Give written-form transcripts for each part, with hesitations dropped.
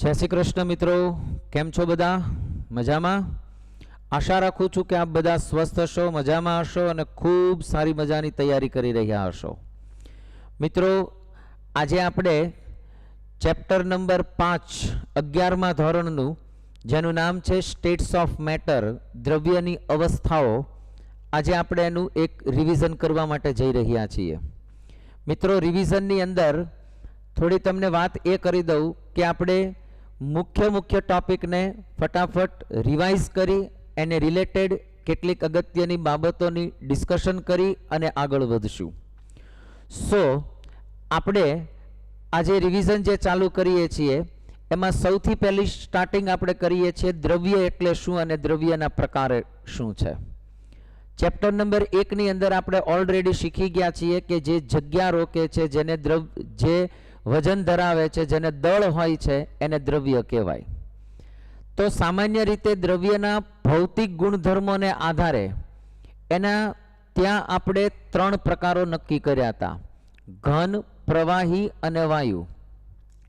जय श्री कृष्ण मित्रों, केम छो बधा? मजामा? आशा राखું છું કે આપ બધા સ્વસ્થ હશો, મજામાં હશો અને ખૂબ સારી મજાની તૈયારી કરી રહ્યા હશો। મિત્રો, આજે આપણે ચેપ્ટર નંબર 5 11મા ધોરણનું જેનું નામ છે સ્ટેટ્સ ઓફ મેટર, દ્રવ્યની અવસ્થાઓ, આજે આપણે એનું એક રિવિઝન કરવા માટે જઈ રહ્યા છીએ। મિત્રો, રિવિઝનની અંદર થોડી તમને વાત એ કરી દઉં કે આપણે મુખ્ય ટોપિકને ફટાફટ રિવાઇઝ કરી એને રિલેટેડ કેટલીક અગત્યની બાબતોની ડિસ્કશન કરી અને આગળ વધશું। સો આપણે આજે રિવિઝન જે ચાલુ કરીએ છીએ એમાં સૌથી પહેલી સ્ટાર્ટિંગ આપણે કરીએ છીએ દ્રવ્ય એટલે શું અને દ્રવ્યના પ્રકાર શું છે। ચેપ્ટર નંબર 1 ની અંદર આપણે ઓલરેડી શીખી ગયા છીએ કે જે જગ્યા રોકે છે, જેને જે વજન ધરાવે છે, જેને દળ હોય છે, એને દ્રવ્ય કહેવાય। તો સામાન્ય રીતે દ્રવ્યના ભૌતિક ગુણધર્મોને આધારે એના ત્યાં આપણે 3 પ્રકારો નક્કી કર્યા હતા, ઘન, પ્રવાહી અને વાયુ।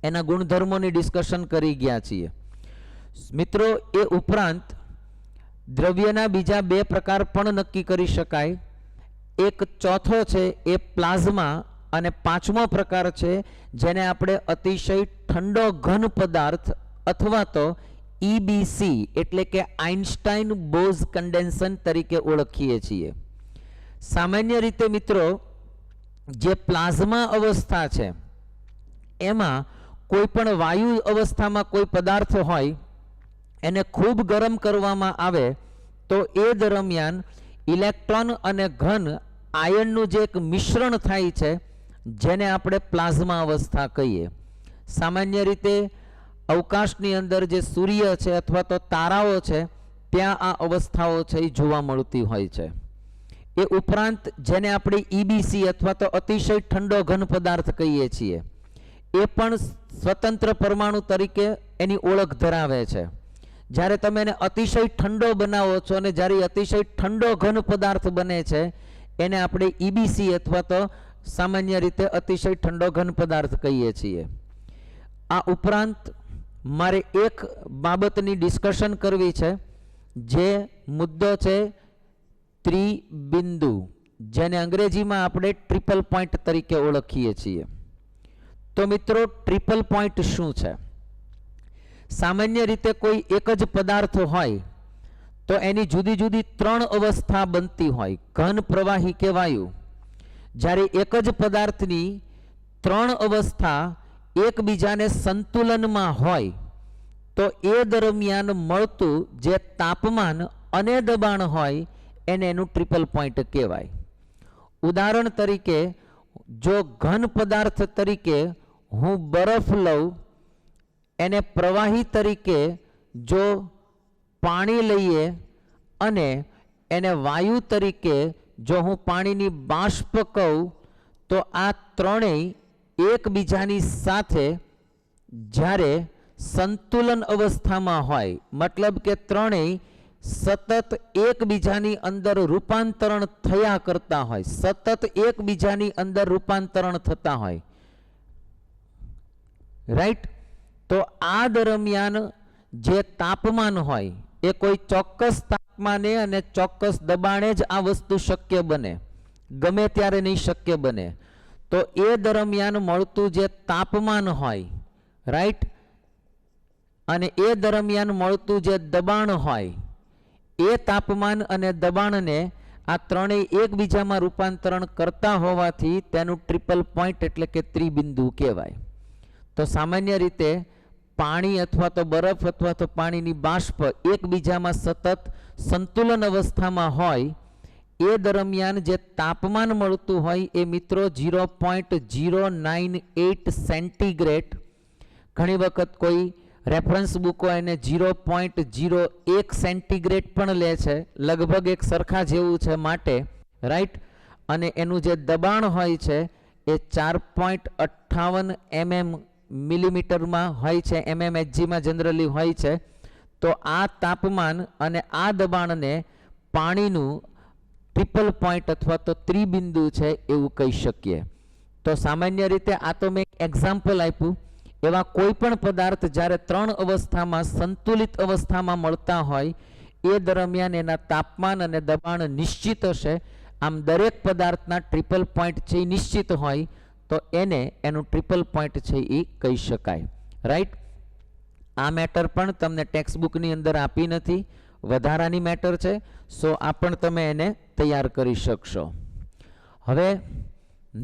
એના ગુણધર્મોની ડિસ્કશન કરી ગયા છીએ। મિત્રો, એ ઉપરાંત દ્રવ્યના બીજા 2 પ્રકાર પણ નક્કી કરી શકાય। એક ચોથો છે એ પ્લાઝમા અને 5મો પ્રકાર છે જેને આપણે અતિશય ઠંડો ઘન પદાર્થ અથવા તો EBC એટલે કે આઇન્સ્ટાઇન બોઝ કન્ડેન્સન તરીકે ઓળખીએ છીએ। સામાન્ય રીતે મિત્રો, જે પ્લાઝમા અવસ્થા છે એમાં કોઈ પણ વાયુ અવસ્થામાં કોઈ પદાર્થ હોય એને ખૂબ ગરમ કરવામાં આવે તો એ દરમિયાન ઇલેક્ટ્રોન અને ઘન આયનનું જે એક મિશ્રણ થાય છે જેને આપણે પ્લાઝમા અવસ્થા કહીએ। સામાન્ય રીતે અવકાશની અંદર જે સૂર્ય છે અથવા તો તારાઓ છે ત્યાં આ અવસ્થાઓ છે એ જોવા મળતી હોય છે। એ ઉપરાંત જેને આપણે EBC અથવા તો અતિશય ઠંડો ઘન પદાર્થ કહીએ છીએ એ પણ સ્વતંત્ર પરમાણુ તરીકે એની ઓળખ ધરાવે છે। જ્યારે તમે એને અતિશય ઠંડો બનાવો છો અને જ્યારે અતિશય ઠંડો ઘન પદાર્થ બને છે એને આપણે EBC અથવા તો સામાન્ય રીતે અતિશય ઠંડો ઘન પદાર્થ કહીએ છીએ। આ ઉપરાંત મારે એક બાબતની ડિસ્કશન કરવી છે, જે મુદ્દો છે ત્રિબિંદુ, જેને અંગ્રેજીમાં આપણે ટ્રિપલ પોઈન્ટ તરીકે ઓળખીએ છીએ। તો મિત્રો, ટ્રિપલ પોઈન્ટ શું છે? સામાન્ય રીતે કોઈ એક જ પદાર્થ હોય તો એની જુદી જુદી 3 અવસ્થા બનતી હોય, ઘન, પ્રવાહી કે વાયુ। જ્યારે એક જ પદાર્થની 3 અવસ્થા એકબીજાને સંતુલનમાં હોય તો એ દરમિયાન મળતું જે તાપમાન અને દબાણ હોય એને એનું ટ્રિપલ પોઈન્ટ કહેવાય। ઉદાહરણ તરીકે, જો ઘન પદાર્થ તરીકે હું બરફ લઉં, એને પ્રવાહી તરીકે જો પાણી લઈએ અને એને વાયુ તરીકે જો હું પાણીની બાષ્પ કહું તો આ ત્રણેય એકબીજાની સાથે જ્યારે સંતુલન અવસ્થામાં હોય, મતલબ કે ત્રણેય સતત એકબીજાની અંદર રૂપાંતરણ થયા કરતા હોય, સતત એકબીજાની અંદર રૂપાંતરણ થતા હોય, રાઈટ? તો આ દરમિયાન જે તાપમાન હોય એ કોઈ ચોક્કસ તાપમાને અને ચોક્કસ દબાણે જ આ વસ્તુ શક્ય બને, ગમે ત્યારે નહીં શક્ય બને। તો એ દરમિયાન મળતું જે તાપમાન હોય, રાઈટ, અને એ દરમિયાન મળતું જે દબાણ હોય, એ તાપમાન અને દબાણને આ ત્રણેય એકબીજામાં રૂપાંતરણ કરતા હોવાથી તેનું ટ્રિપલ પોઈન્ટ એટલે કે ત્રિબિંદુ કહેવાય। તો સામાન્ય રીતે પાણી અથવા તો બરફ અથવા તો પાણીની બાષ્પ એકબીજામાં સતત સંતુલન અવસ્થામાં હોય એ દરમિયાન જે તાપમાન મળતું હોય એ મિત્રો 0.098 સેન્ટીગ્રેડ, ઘણી વખત કોઈ રેફરન્સ બુકો એને 0.01 સેન્ટીગ્રેડ પણ લે છે, લગભગ એક સરખા જેવું છે માટે, રાઈટ? અને એનું જે દબાણ હોય છે એ 4.58 mm મિલીમીટરમાં હોય છે, mmHgમાં જનરલી હોય છે। તો આ તાપમાન અને આ દબાણને પાણીનું ટ્રિપલ પોઈન્ટ અથવા તો ત્રિબિંદુ છે એવું કહી શકીએ। તો સામાન્ય રીતે આ તો મેં એક્ઝામ્પલ આપ્યું, એવા કોઈ પણ પદાર્થ જ્યારે 3 અવસ્થામાં સંતુલિત અવસ્થામાં મળતા હોય એ દરમિયાન એના તાપમાન અને દબાણ નિશ્ચિત હશે. આમ દરેક પદાર્થના ટ્રિપલ પોઈન્ટ છે એ નિશ્ચિત હોય તો એને એનું ટ્રિપલ પોઈન્ટ છે એ કહી શકાય. રાઈટ. આ મેટર પણ તમને ટેક્સ્ટ બુકની અંદર આપી નથી, વધારાની મેટર છે. સો આ પણ તમે એને તૈયાર કરી શકશો. હવે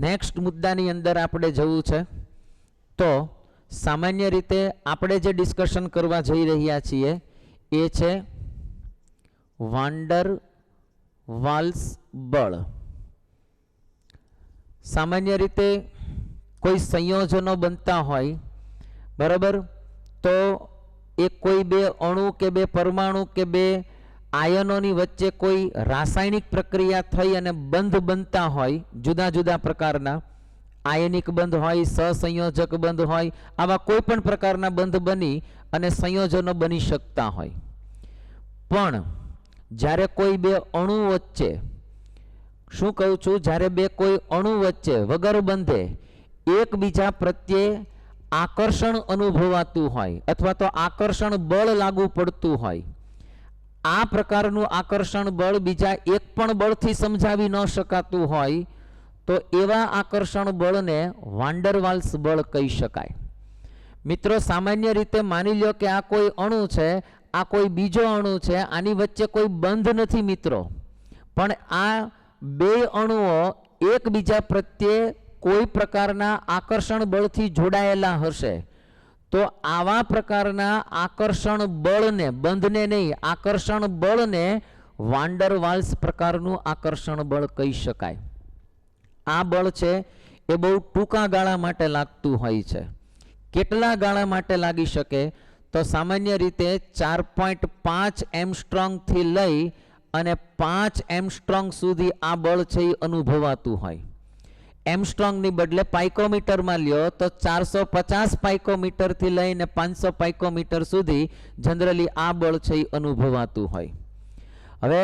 નેક્સ્ટ મુદ્દાની અંદર આપણે જવું છે. તો સામાન્ય રીતે આપણે જે ડિસ્કશન કરવા જઈ રહ્યા છીએ એ છે વાન ડર વાલ્સ બળ. સામાન્ય રીતે કોઈ સંયોજનો બનતા હોય, બરાબર, તો એ કોઈ બે અણુ કે બે પરમાણુ કે બે આયનોની વચ્ચે કોઈ રાસાયણિક પ્રક્રિયા થઈ અને બંધ બનતા હોય, જુદા જુદા પ્રકારના આયનિક બંધ હોય, સહસંયોજક બંધ હોય, આવા કોઈ પણ પ્રકારના બંધ બની અને સંયોજનો બની શકતા હોય. પણ જ્યારે કોઈ બે અણુ વચ્ચે, શું કહું છું, જ્યારે બે કોઈ અણુ વચ્ચે વગર બંધે એકબીજા પ્રત્યે આકર્ષણ અનુભવાતું હોય અથવા તો આકર્ષણ બળ લાગુ પડતું હોય, આ પ્રકારનું આકર્ષણ બળ બીજા એક પણ બળથી સમજાવી ન શકાતું હોય તો એવા આકર્ષણ બળને વાન ડર વાલ્સ બળ કહી શકાય. મિત્રો, સામાન્ય રીતે માની લો કે આ કોઈ અણુ છે, આ કોઈ બીજો અણુ છે, આની વચ્ચે કોઈ બંધ નથી મિત્રો, પણ આ બે અણુઓ એકબીજા પ્રત્યે કોઈ પ્રકારના આકર્ષણ બળથી જોડાયેલા હશે તો આવા પ્રકારના આકર્ષણ બળને, બંધને નહીં, આકર્ષણ બળને વાન ડર વાલ્સ પ્રકારનું આકર્ષણ બળ કહી શકાય. આ બળ છે એ બહુ ટૂંકા ગાળા માટે લાગતું હોય છે. કેટલા ગાળા માટે લાગી શકે તો સામાન્ય રીતે 4.5 એમસ્ટ્રોંગથી લઈ અને 5 એમસ્ટ્રોંગ સુધી આ બળ છે એ અનુભવાતું હોય. એમસ્ટ્રોંગની બદલે પાઇકોમીટરમાં લ્યો તો 450 પાઇકોમીટરથી લઈને 500 પાઇકોમીટર સુધી જનરલી આ બળ છે એ અનુભવાતું હોય. હવે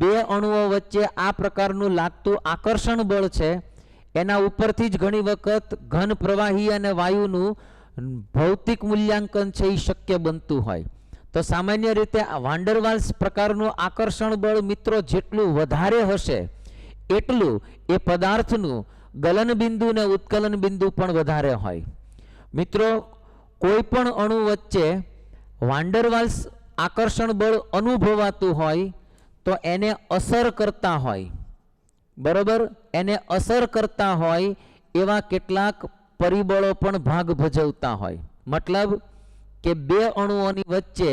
બે અણુઓ વચ્ચે આ પ્રકારનું લાગતું આકર્ષણ બળ છે, એના ઉપરથી જ ઘણી વખત ઘન પ્રવાહી અને વાયુનું ભૌતિક મૂલ્યાંકન છે એ શક્ય બનતું હોય. તો સામાન્ય રીતે વાન ડર વાલ્સ પ્રકારનું આકર્ષણ બળ મિત્રો જેટલું વધારે હશે એટલું એ પદાર્થનું ગલન બિંદુ ને ઉત્કલન બિંદુ પણ વધારે હોય. મિત્રો, કોઈ પણ અણુ વચ્ચે વાન ડર વાલ્સ આકર્ષણ બળ અનુભવાતું હોય તો એને અસર કરતા હોય, બરોબર, એને અસર કરતા હોય એવા કેટલાક પરિબળો પણ ભાગ ભજવતા હોય. મતલબ કે બે અણુઓની વચ્ચે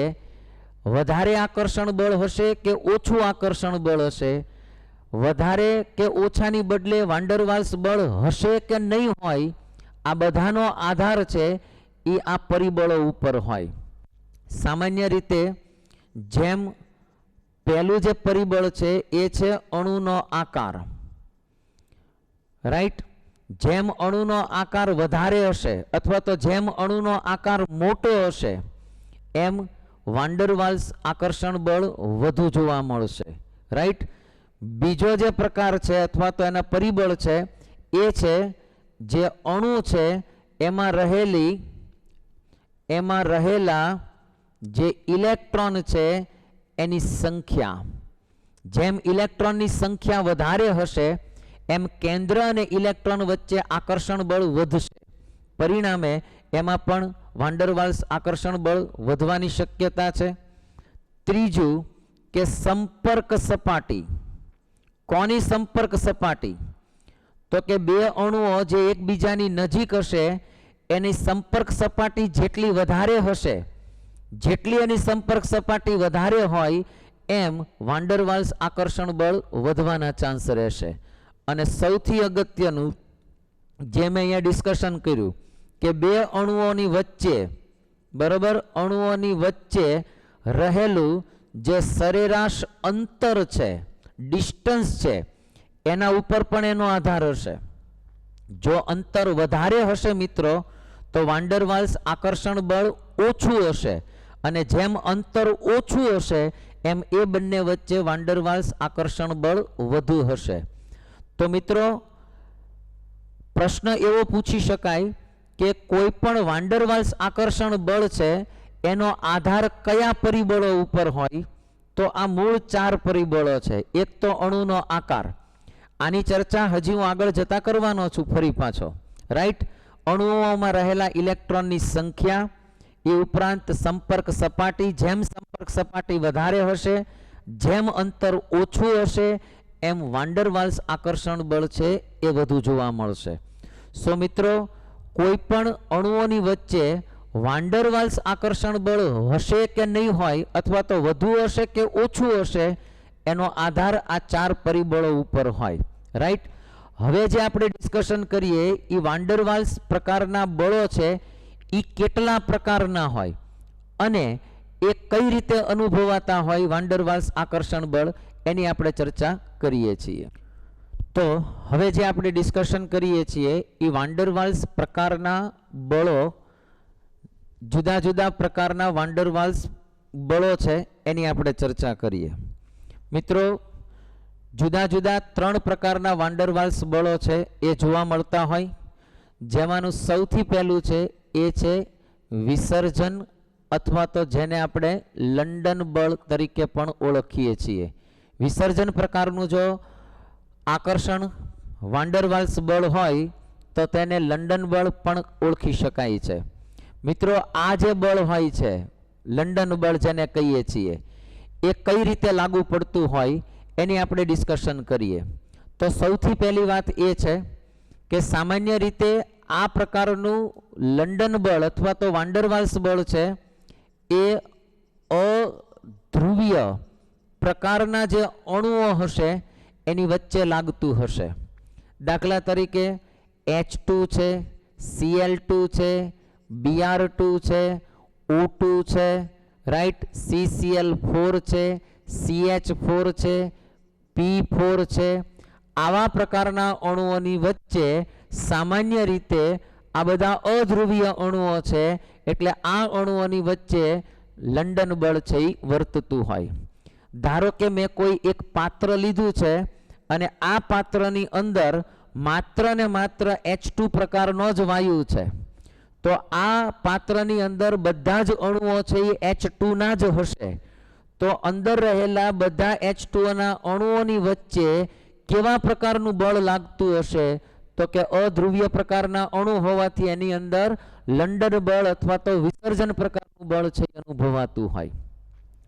વધારે આકર્ષણ બળ હશે કે ઓછું આકર્ષણ બળ હશે, વધારે કે ઓછાની બદલે વાન ડર વાલ્સ બળ હશે કે નહીં હોય, આ બધાનો આધાર છે એ આ પરિબળો ઉપર હોય. સામાન્ય રીતે જેમ પહેલું જે પરિબળ છે એ છે અણુનો આકાર. રાઈટ. જેમ અણુનો આકાર વધારે હશે અથવા તો જેમ અણુનો આકાર મોટો હશે એમ વાન ડર વાલ્સ આકર્ષણ બળ વધુ જોવા મળશે. રાઈટ. બીજો જે પ્રકાર છે અથવા તો એના પરિબળ છે એ છે જે અણુ છે એમાં રહેલા જે ઇલેક્ટ્રોન છે એની સંખ્યા. જેમ ઇલેક્ટ્રોનની સંખ્યા વધારે હશે એમ કેન્દ્ર અને ઇલેક્ટ્રોન વચ્ચે આકર્ષણ બળ વધશે. પરિણામે એમાં પણ વાન ડર વાલ્સ આકર્ષણ બળ વધવાની શક્યતા છે. ત્રીજું કે સંપર્ક સપાટી. કોની સંપર્ક સપાટી? તો કે બે અણુઓ જે એકબીજાની નજીક હશે એની સંપર્ક સપાટી જેટલી વધારે હશે, જેટલી એની સંપર્ક સપાટી વધારે હોય એમ વાન ડર વાલ્સ આકર્ષણ બળ વધવાના ચાન્સ રહેશે. અને સૌથી અગત્યનું જે મેં અહીંયા ડિસ્કશન કર્યું કે બે અણુઓની વચ્ચે, બરોબર, અણુઓની વચ્ચે રહેલું જે સરેરાશ અંતર છે, ડિસ્ટન્સ છે, એના ઉપર પણ એનો આધાર હશે. જો અંતર વધારે હશે મિત્રો તો વાન ડર વાલ્સ આકર્ષણ બળ ઓછું હશે અને જેમ અંતર ઓછું હશે એમ એ બંને વચ્ચે વાન ડર વાલ્સ આકર્ષણ બળ વધુ હશે. તો મિત્રો, પ્રશ્ન એવો પૂછી શકાય કે કોઈ પણ વાન્ડરવાલ્સ આકર્ષણ બળ છે એનો આધાર કયા પરિબળો ઉપર હોય, તો આ મૂળ 4 પરિબળો છે. એક તો અણુનો આકાર, આની ચર્ચા હજી હું આગળ જતા કરવાનો છું ફરી પાછો, રાઈટ. અણુઓમાં રહેલા ઇલેક્ટ્રોનની સંખ્યા, એ ઉપરાંત સંપર્ક સપાટી, જેમ સંપર્ક સપાટી વધારે હશે, જેમ અંતર ઓછું હશે, એમ વાન્ડરવાલ્સ આકર્ષણ બળ છે એ વધુ જોવા મળશે. સો મિત્રો, કોઈ પણ અણુઓની વચ્ચે વાન્ડરવાલ્સ આકર્ષણ બળ હશે કે નહીં હોય, અથવા તો વધુ હશે કે ઓછું હશે, એનો આધાર આ 4 પરિબળો ઉપર હોય, રાઈટ. હવે જે આપણે ડિસ્કશન કરીએ એ વાન્ડરવાલ્સ પ્રકારના બળો છે એ કેટલા પ્રકારના હોય અને એ કઈ રીતે અનુભવાતા હોય વાન્ડરવાલ્સ આકર્ષણ બળ, એની આપણે ચર્ચા કરીએ છીએ. તો હવે જે આપણે ડિસ્કશન કરીએ છીએ એ વાન્ડરવાલ્સ પ્રકારના બળો, જુદા જુદા પ્રકારના વાન્ડરવાલ્સ બળો છે એની આપણે ચર્ચા કરીએ. મિત્રો, જુદા જુદા 3 પ્રકારના વાન્ડરવાલ્સ બળો છે એ જોવા મળતા હોય, જેમાંનું સૌથી પહેલું છે એ છે વિસર્જન, અથવા તો જેને આપણે લંડન બળ તરીકે પણ ઓળખીએ છીએ. વિસર્જન પ્રકારનું જો આકર્ષણ વાન્ડરવાલ્સ બળ હોય તો તેને લંડન બળ પણ ઓળખી શકાય છે. મિત્રો, આ જે બળ હોય છે લંડન બળ જેને કહીએ છીએ, એ કઈ રીતે લાગુ પડતું હોય એની આપણે ડિસ્કશન કરીએ. તો સૌથી પહેલી વાત એ છે કે સામાન્ય રીતે આ પ્રકારનું લંડન બળ અથવા તો વાન્ડરવાલ્સ બળ છે એ અધ્રુવીય પ્રકારના જે અણુઓ હશે એની વચ્ચે લાગતું હશે. દાખલા તરીકે H2 છે, Cl2 છે, Br2 છે, O2 છે, રાઈટ, CCl4 છે, CH4 છે, P4 છે. આવા પ્રકારના અણુઓની વચ્ચે સામાન્ય રીતે આ બધા અધ્રુવીય અણુઓ છે, એટલે આ અણુઓની વચ્ચે લંડન બળ છે એ વર્તતું હોય. ધારો કે મેં કોઈ એક પાત્ર લીધું છે અને આ પાત્રની અંદર માત્ર ને માત્ર H2 પ્રકારનો જ વાયુ છે, તો આ પાત્રની અંદર બધા જ અણુઓ છે એ H2 ના જ હશે. તો અંદર રહેલા બધા H2 ના અણુઓની વચ્ચે કેવા પ્રકારનું બળ લાગતું હશે, તો કે અધ્રુવીય પ્રકારના અણુ હોવાથી એની અંદર લંડન બળ અથવા તો વિસર્જન પ્રકારનું બળ છે અનુભવાતું હોય.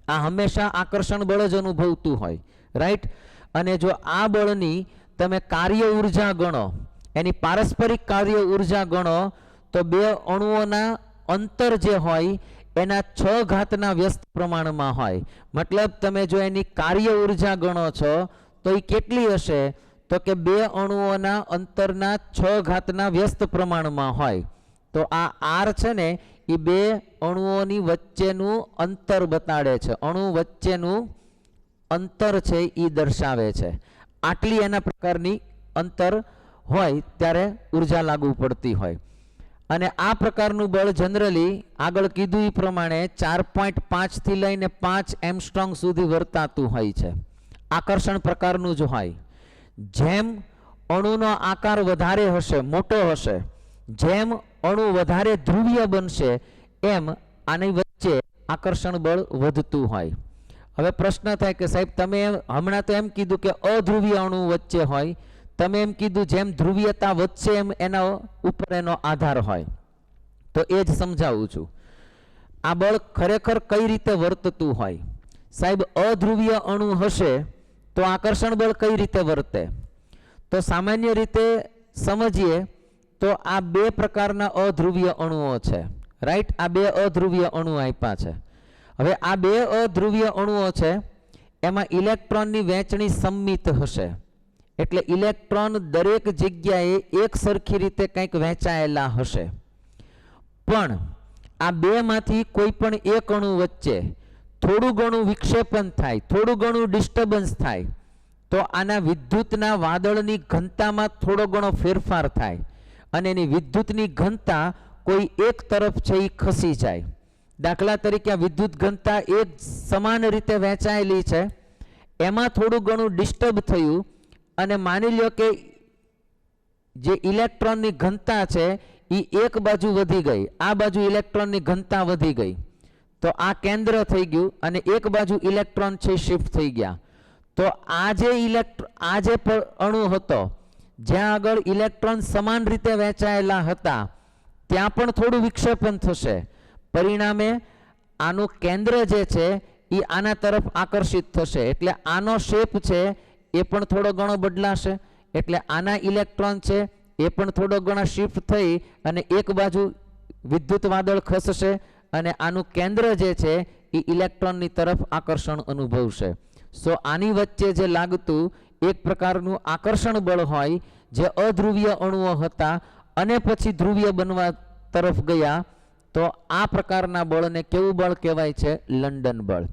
આ હંમેશા આકર્ષણ બળ જ અનુભવતું હોય, રાઈટ. અને જો આ બળની તમે કાર્ય ઉર્જા ગણો, એની પારસ્પરિક કાર્ય ઉર્જા ગણો, તો બે અણુઓના અંતર જે હોય એના 6 ઘાતના વ્યસ્ત પ્રમાણમાં હોય. મતલબ તમે જો એની કાર્ય ઉર્જા ગણો છો તો એ કેટલી હશે, તો કે બે અણુઓના અંતરના 6 ઘાતના વ્યસ્ત પ્રમાણમાં હોય. તો આ R છે ને એ બે અણુઓની વચ્ચેનું અંતર બતાડે છે, અણુ વચ્ચેનું અંતર છે એ દર્શાવે છે. આટલી એના પ્રકારની અંતર હોય ત્યારે ઉર્જા લાગુ પડતી હોય. અને આ પ્રકારનું બળ જનરલી આગળ કીધું એ પ્રમાણે 4.5 થી લઈને 5 એંગસ્ટ્રોમ સુધી વર્તાતું હોય છે. આકર્ષણ પ્રકારનું જ હોય. જેમ અણુનો આકાર વધારે હશે, મોટો હશે, જેમ અણુ વધારે ધ્રુવીય બનશે, એમ આની વચ્ચે આકર્ષણ બળ વધતું હોય. હવે પ્રશ્ન થાય કે સાહેબ તમે હમણાં તો એમ કીધું કે અધ્રુવીય અણુ વચ્ચે હોય, તમે એમ કીધું જેમ ધ્રુવીયતા વધશે એમ એના ઉપર એનો આધાર હોય. તો એ જ સમજાવું છું. આ બળ ખરેખર કઈ રીતે વર્તતું હોય. સાહેબ અધ્રુવીય અણુ હશે તો આકર્ષણ બળ કઈ રીતે વર્તે, તો સામાન્ય રીતે સમજીએ તો આ 2 પ્રકારના અધ્રુવીય અણુઓ છે, રાઈટ. આ 2 અધ્રુવીય અણુ આપ્યા છે. હવે આ 2 અધ્રુવીય અણુઓ છે એમાં ઇલેક્ટ્રોનની વહેંચણી સંમિત હશે, એટલે ઇલેક્ટ્રોન દરેક જગ્યાએ એક સરખી રીતે કંઈક વહેંચાયેલા હશે. પણ આ 2 માંથી કોઈ પણ એક અણુ વચ્ચે થોડું ઘણું વિક્ષેપન થાય, થોડું ઘણું ડિસ્ટર્બન્સ થાય, તો આના વિદ્યુતના વાદળની ઘનતામાં થોડો ઘણો ફેરફાર થાય અને એની વિદ્યુતની ઘનતા કોઈ એક તરફ છે એ ખસી જાય. દાખલા તરીકે આ વિદ્યુત ઘનતા એક સમાન રીતે વહેંચાયેલી છે, એમાં થોડું ઘણું ડિસ્ટર્બ થયું અને માની લ્યો કે જે ઇલેક્ટ્રોનની ઘનતા છે એ એક બાજુ વધી ગઈ, આ બાજુ ઇલેક્ટ્રોનની ઘનતા વધી ગઈ, તો આ કેન્દ્ર થઈ ગયું અને એક બાજુ ઇલેક્ટ્રોન છે શિફ્ટ થઈ ગયા. તો આ જે અણુ હતો જ્યાં આગળ ઇલેક્ટ્રોન સમાન રીતે વહેંચાયેલા હતા ત્યાં પણ થોડું વિક્ષેપણ થશે. પરિણામે આનું કેન્દ્ર જે છે એ આના તરફ આકર્ષિત થશે, એટલે આનો શેપ છે એ પણ થોડો ઘણો બદલાશે. એટલે આના ઇલેક્ટ્રોન છે એ પણ થોડો ઘણો શિફ્ટ થઈ અને એક બાજુ વિદ્યુત વાદળ ખસશે અને આનું કેન્દ્ર જે છે એ ઇલેક્ટ્રોનની તરફ આકર્ષણ અનુભવશે. સો આની વચ્ચે જે લાગતું એક પ્રકારનું આકર્ષણ બળ હોય, જે અધ્રુવીય અણુઓ હતા અને પછી ધ્રુવીય બનવા તરફ ગયા, તો આ પ્રકારના બળને કેવું બળ કહેવાય છે? લંડન બળ.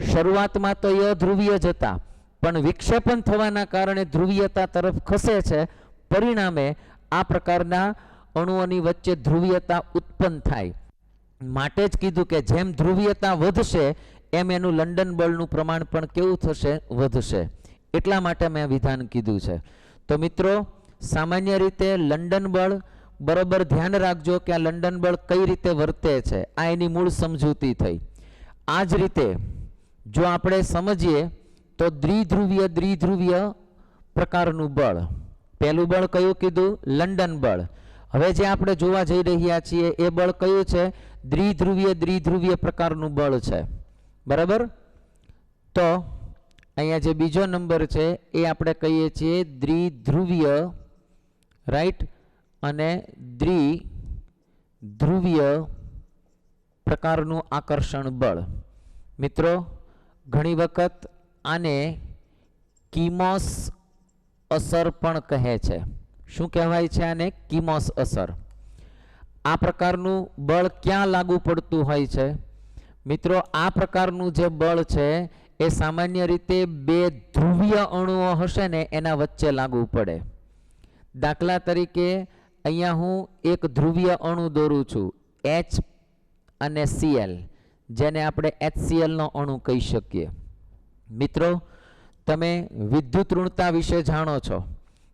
શરૂઆતમાં તો એ અધ્રુવીય જ હતા, પણ વિક્ષેપણ થવાના કારણે ધ્રુવીયતા તરફ ખસે છે. પરિણામે આ પ્રકારના અણુઓની વચ્ચે ધ્રુવીયતા ઉત્પન્ન થાય. માટે જ કીધું કે જેમ ધ્રુવીયતા વધશે એમ એનું લંડન બળનું પ્રમાણ પણ કેવું થશે? વધશે. એટલા માટે મેં વિધાન કીધું છે. તો મિત્રો, સામાન્ય રીતે લંડન બળ બરોબર ધ્યાન રાખજો કે આ લંડન બળ કઈ રીતે વર્તે છે. આ એની મૂળ સમજૂતી થઈ. આ જ રીતે જો આપણે સમજીએ તો દ્વિધ્રુવીય પ્રકારનું બળ. પહેલું બળ કયું કીધું? લંડન બળ. હવે જે આપણે જોવા જઈ રહ્યા છીએ એ બળ કયું છે? દ્વિધ્રુવીય પ્રકારનું બળ છે. બરાબર? તો અહીંયા જે બીજો નંબર છે એ આપણે કહીએ છીએ દ્વિધ્રુવીય, રાઈટ, અને દ્વિધ્રુવીય પ્રકારનું આકર્ષણ બળ. મિત્રો, ઘણી વખત આને કિમોસ અસર પણ કહે છે. શું કહેવાય છે આને? કિમોસ અસર. આ પ્રકારનું બળ ક્યાં લાગુ પડતું હોય છે? મિત્રો, આ પ્રકારનું જે બળ છે એ સામાન્ય રીતે બે ધ્રુવીય અણુઓ હશે ને એના વચ્ચે લાગુ પડે. દાખલા તરીકે અહીંયા હું એક ધ્રુવીય અણુ દોરું છું, H અને Cl, જેને આપણે HCl નો અણુ કહી શકીએ. મિત્રો, તમે વિદ્યુત ઋણતા વિશે જાણો છો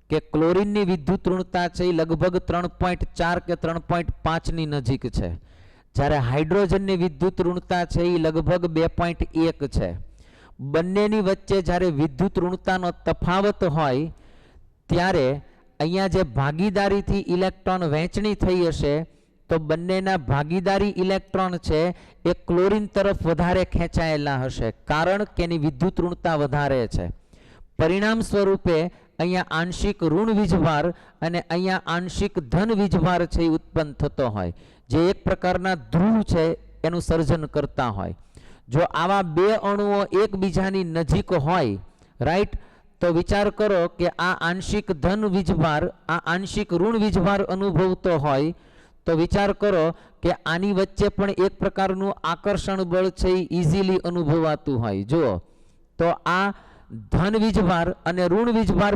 કે ક્લોરીનની વિદ્યુત ઋણતા છે એ લગભગ 3.4 કે 3.5 ની નજીક છે, જ્યારે હાઇડ્રોજનની વિદ્યુત ઋણતા છે એ લગભગ 2.1 છે. બંનેની વચ્ચે જ્યારે વિદ્યુત ઋણતાનો તફાવત હોય ત્યારે અહીંયા જે ભાગીદારીથી ઇલેક્ટ્રોન વહેંચણી થઈ હશે તો બંનેના ભાગીદારી ઇલેક્ટ્રોન છે એ ક્લોરીન તરફ વધારે ખેંચાયેલા હશે, કારણ કે એની વિદ્યુત ઋણતા વધારે છે. પરિણામ સ્વરૂપે અહીંયા આંશિક ઋણ વીજભાર અને અહીંયા આંશિક ધન વીજભાર છે એ ઉત્પન્ન થતો હોય, જે એક પ્રકારના ધ્રુવ છે એનું સર્જન કરતા હોય. જો આવા બે અણુઓ એકબીજાની નજીક હોય, રાઈટ, તો વિચાર કરો કે આ આંશિક ધન વીજભાર આ આંશિક ઋણ વીજભાર અનુભવતો હોય, તો વિચાર કરો કે આની વચ્ચે પણ એક પ્રકારનું આકર્ષણ બળ છે એ ઇઝીલી અનુભવાતું હોય. જુઓ તો આ ધન વીજભાર અને ઋણ વીજભાર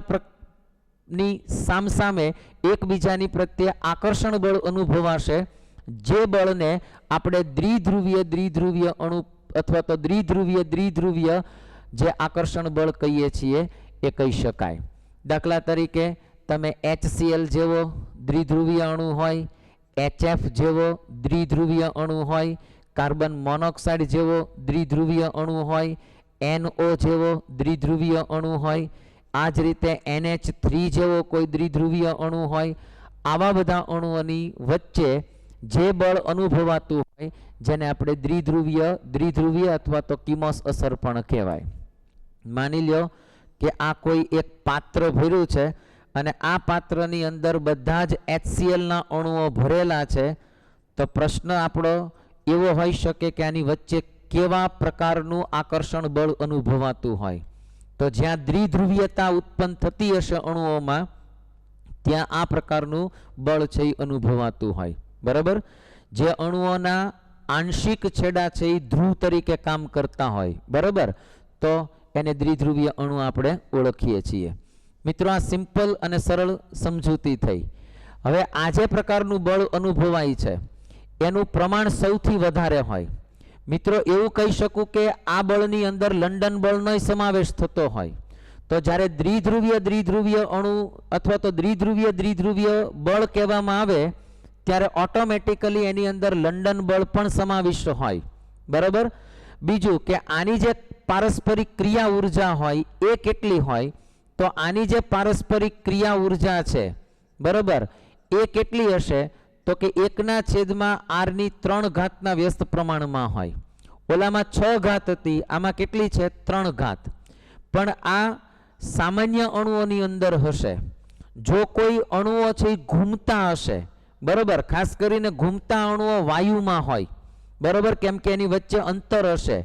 ની સામસામે એકબીજાની પ્રત્યે આકર્ષણ બળ અનુભવાશે, જે બળને આપણે દ્વિધ્રુવીય અણુ અથવા તો દ્વિધ્રુવીય જે આકર્ષણ બળ કહીએ છીએ એ કહી શકાય. દાખલા તરીકે તમે HCl જેવો દ્વિધ્રુવીય અણુ હોય, HF જેવો દ્વિધ્રુવીય અણુ હોય, કાર્બન મોનોક્સાઇડ જેવો દ્વિધ્રુવીય અણુ હોય, NO જેવો દ્વિધ્રુવીય અણુ હોય, આ જ રીતે NH3 જેવો કોઈ દ્વિધ્રુવીય અણુ હોય. આવા બધા અણુઓની વચ્ચે જે બળ અનુભવાતું હોય જેને આપણે દ્વિધ્રુવીય અથવા તો કિમોસ અસર પણ કહેવાય. માની લ્યો કે આ કોઈ એક પાત્ર ભર્યું છે અને આ પાત્રની અંદર બધા જ HCl ના અણુઓ ભરેલા છે, તો પ્રશ્ન આપણો એવો હોઈ શકે કે આની વચ્ચે કેવા પ્રકારનું આકર્ષણ બળ અનુભવાતું હોય. તો જ્યાં દ્વિધ્રુવીયતા ઉત્પન્ન થતી હશે અણુઓમાં, ત્યાં આ પ્રકારનું બળ છે એ અનુભવાતું હોય. બરાબર? જે અણુઓના આંશિક છેડા છે એ ધ્રુવ તરીકે કામ કરતા હોય, બરાબર, તો એને દ્વિધ્રુવીય અણુ આપણે ઓળખીએ છીએ. મિત્રો, આ સિમ્પલ અને સરળ સમજૂતી થઈ. હવે આ જે પ્રકારનું બળ અનુભવાય છે એનું પ્રમાણ સૌથી વધારે હોય. મિત્રો, એવું કહી શકું કે આ બળની અંદર લંડન બળનો સમાવેશ થતો હોય. તો જ્યારે દ્વિધ્રુવીય અણુ અથવા તો દ્વિધ્રુવીય બળ કહેવામાં આવે ત્યારે ઓટોમેટિકલી એની અંદર લંડન બળ પણ સમાવિષ્ટ હોય, બરાબર. બીજું કે આની જે પારસ્પરિક ક્રિયા ઉર્જા હોય એ કેટલી હોય, તો આની જે પારસ્પરિક ક્રિયા ઉર્જા છે, બરાબર, એ કેટલી હશે, તો કે 1/r3 ઘાતના વ્યસ્ત પ્રમાણમાં હોય. ઓલામાં 6 ઘાત હતી, આમાં કેટલી છે, 3 ઘાત. પણ આ સામાન્ય અણુઓની અંદર હશે. જો કોઈ અણુઓ છે એ ઘૂમતા હશે, બરાબર, ખાસ કરીને ઘૂમતા અણુઓ વાયુમાં હોય, બરાબર, કેમ કે એની વચ્ચે અંતર હશે.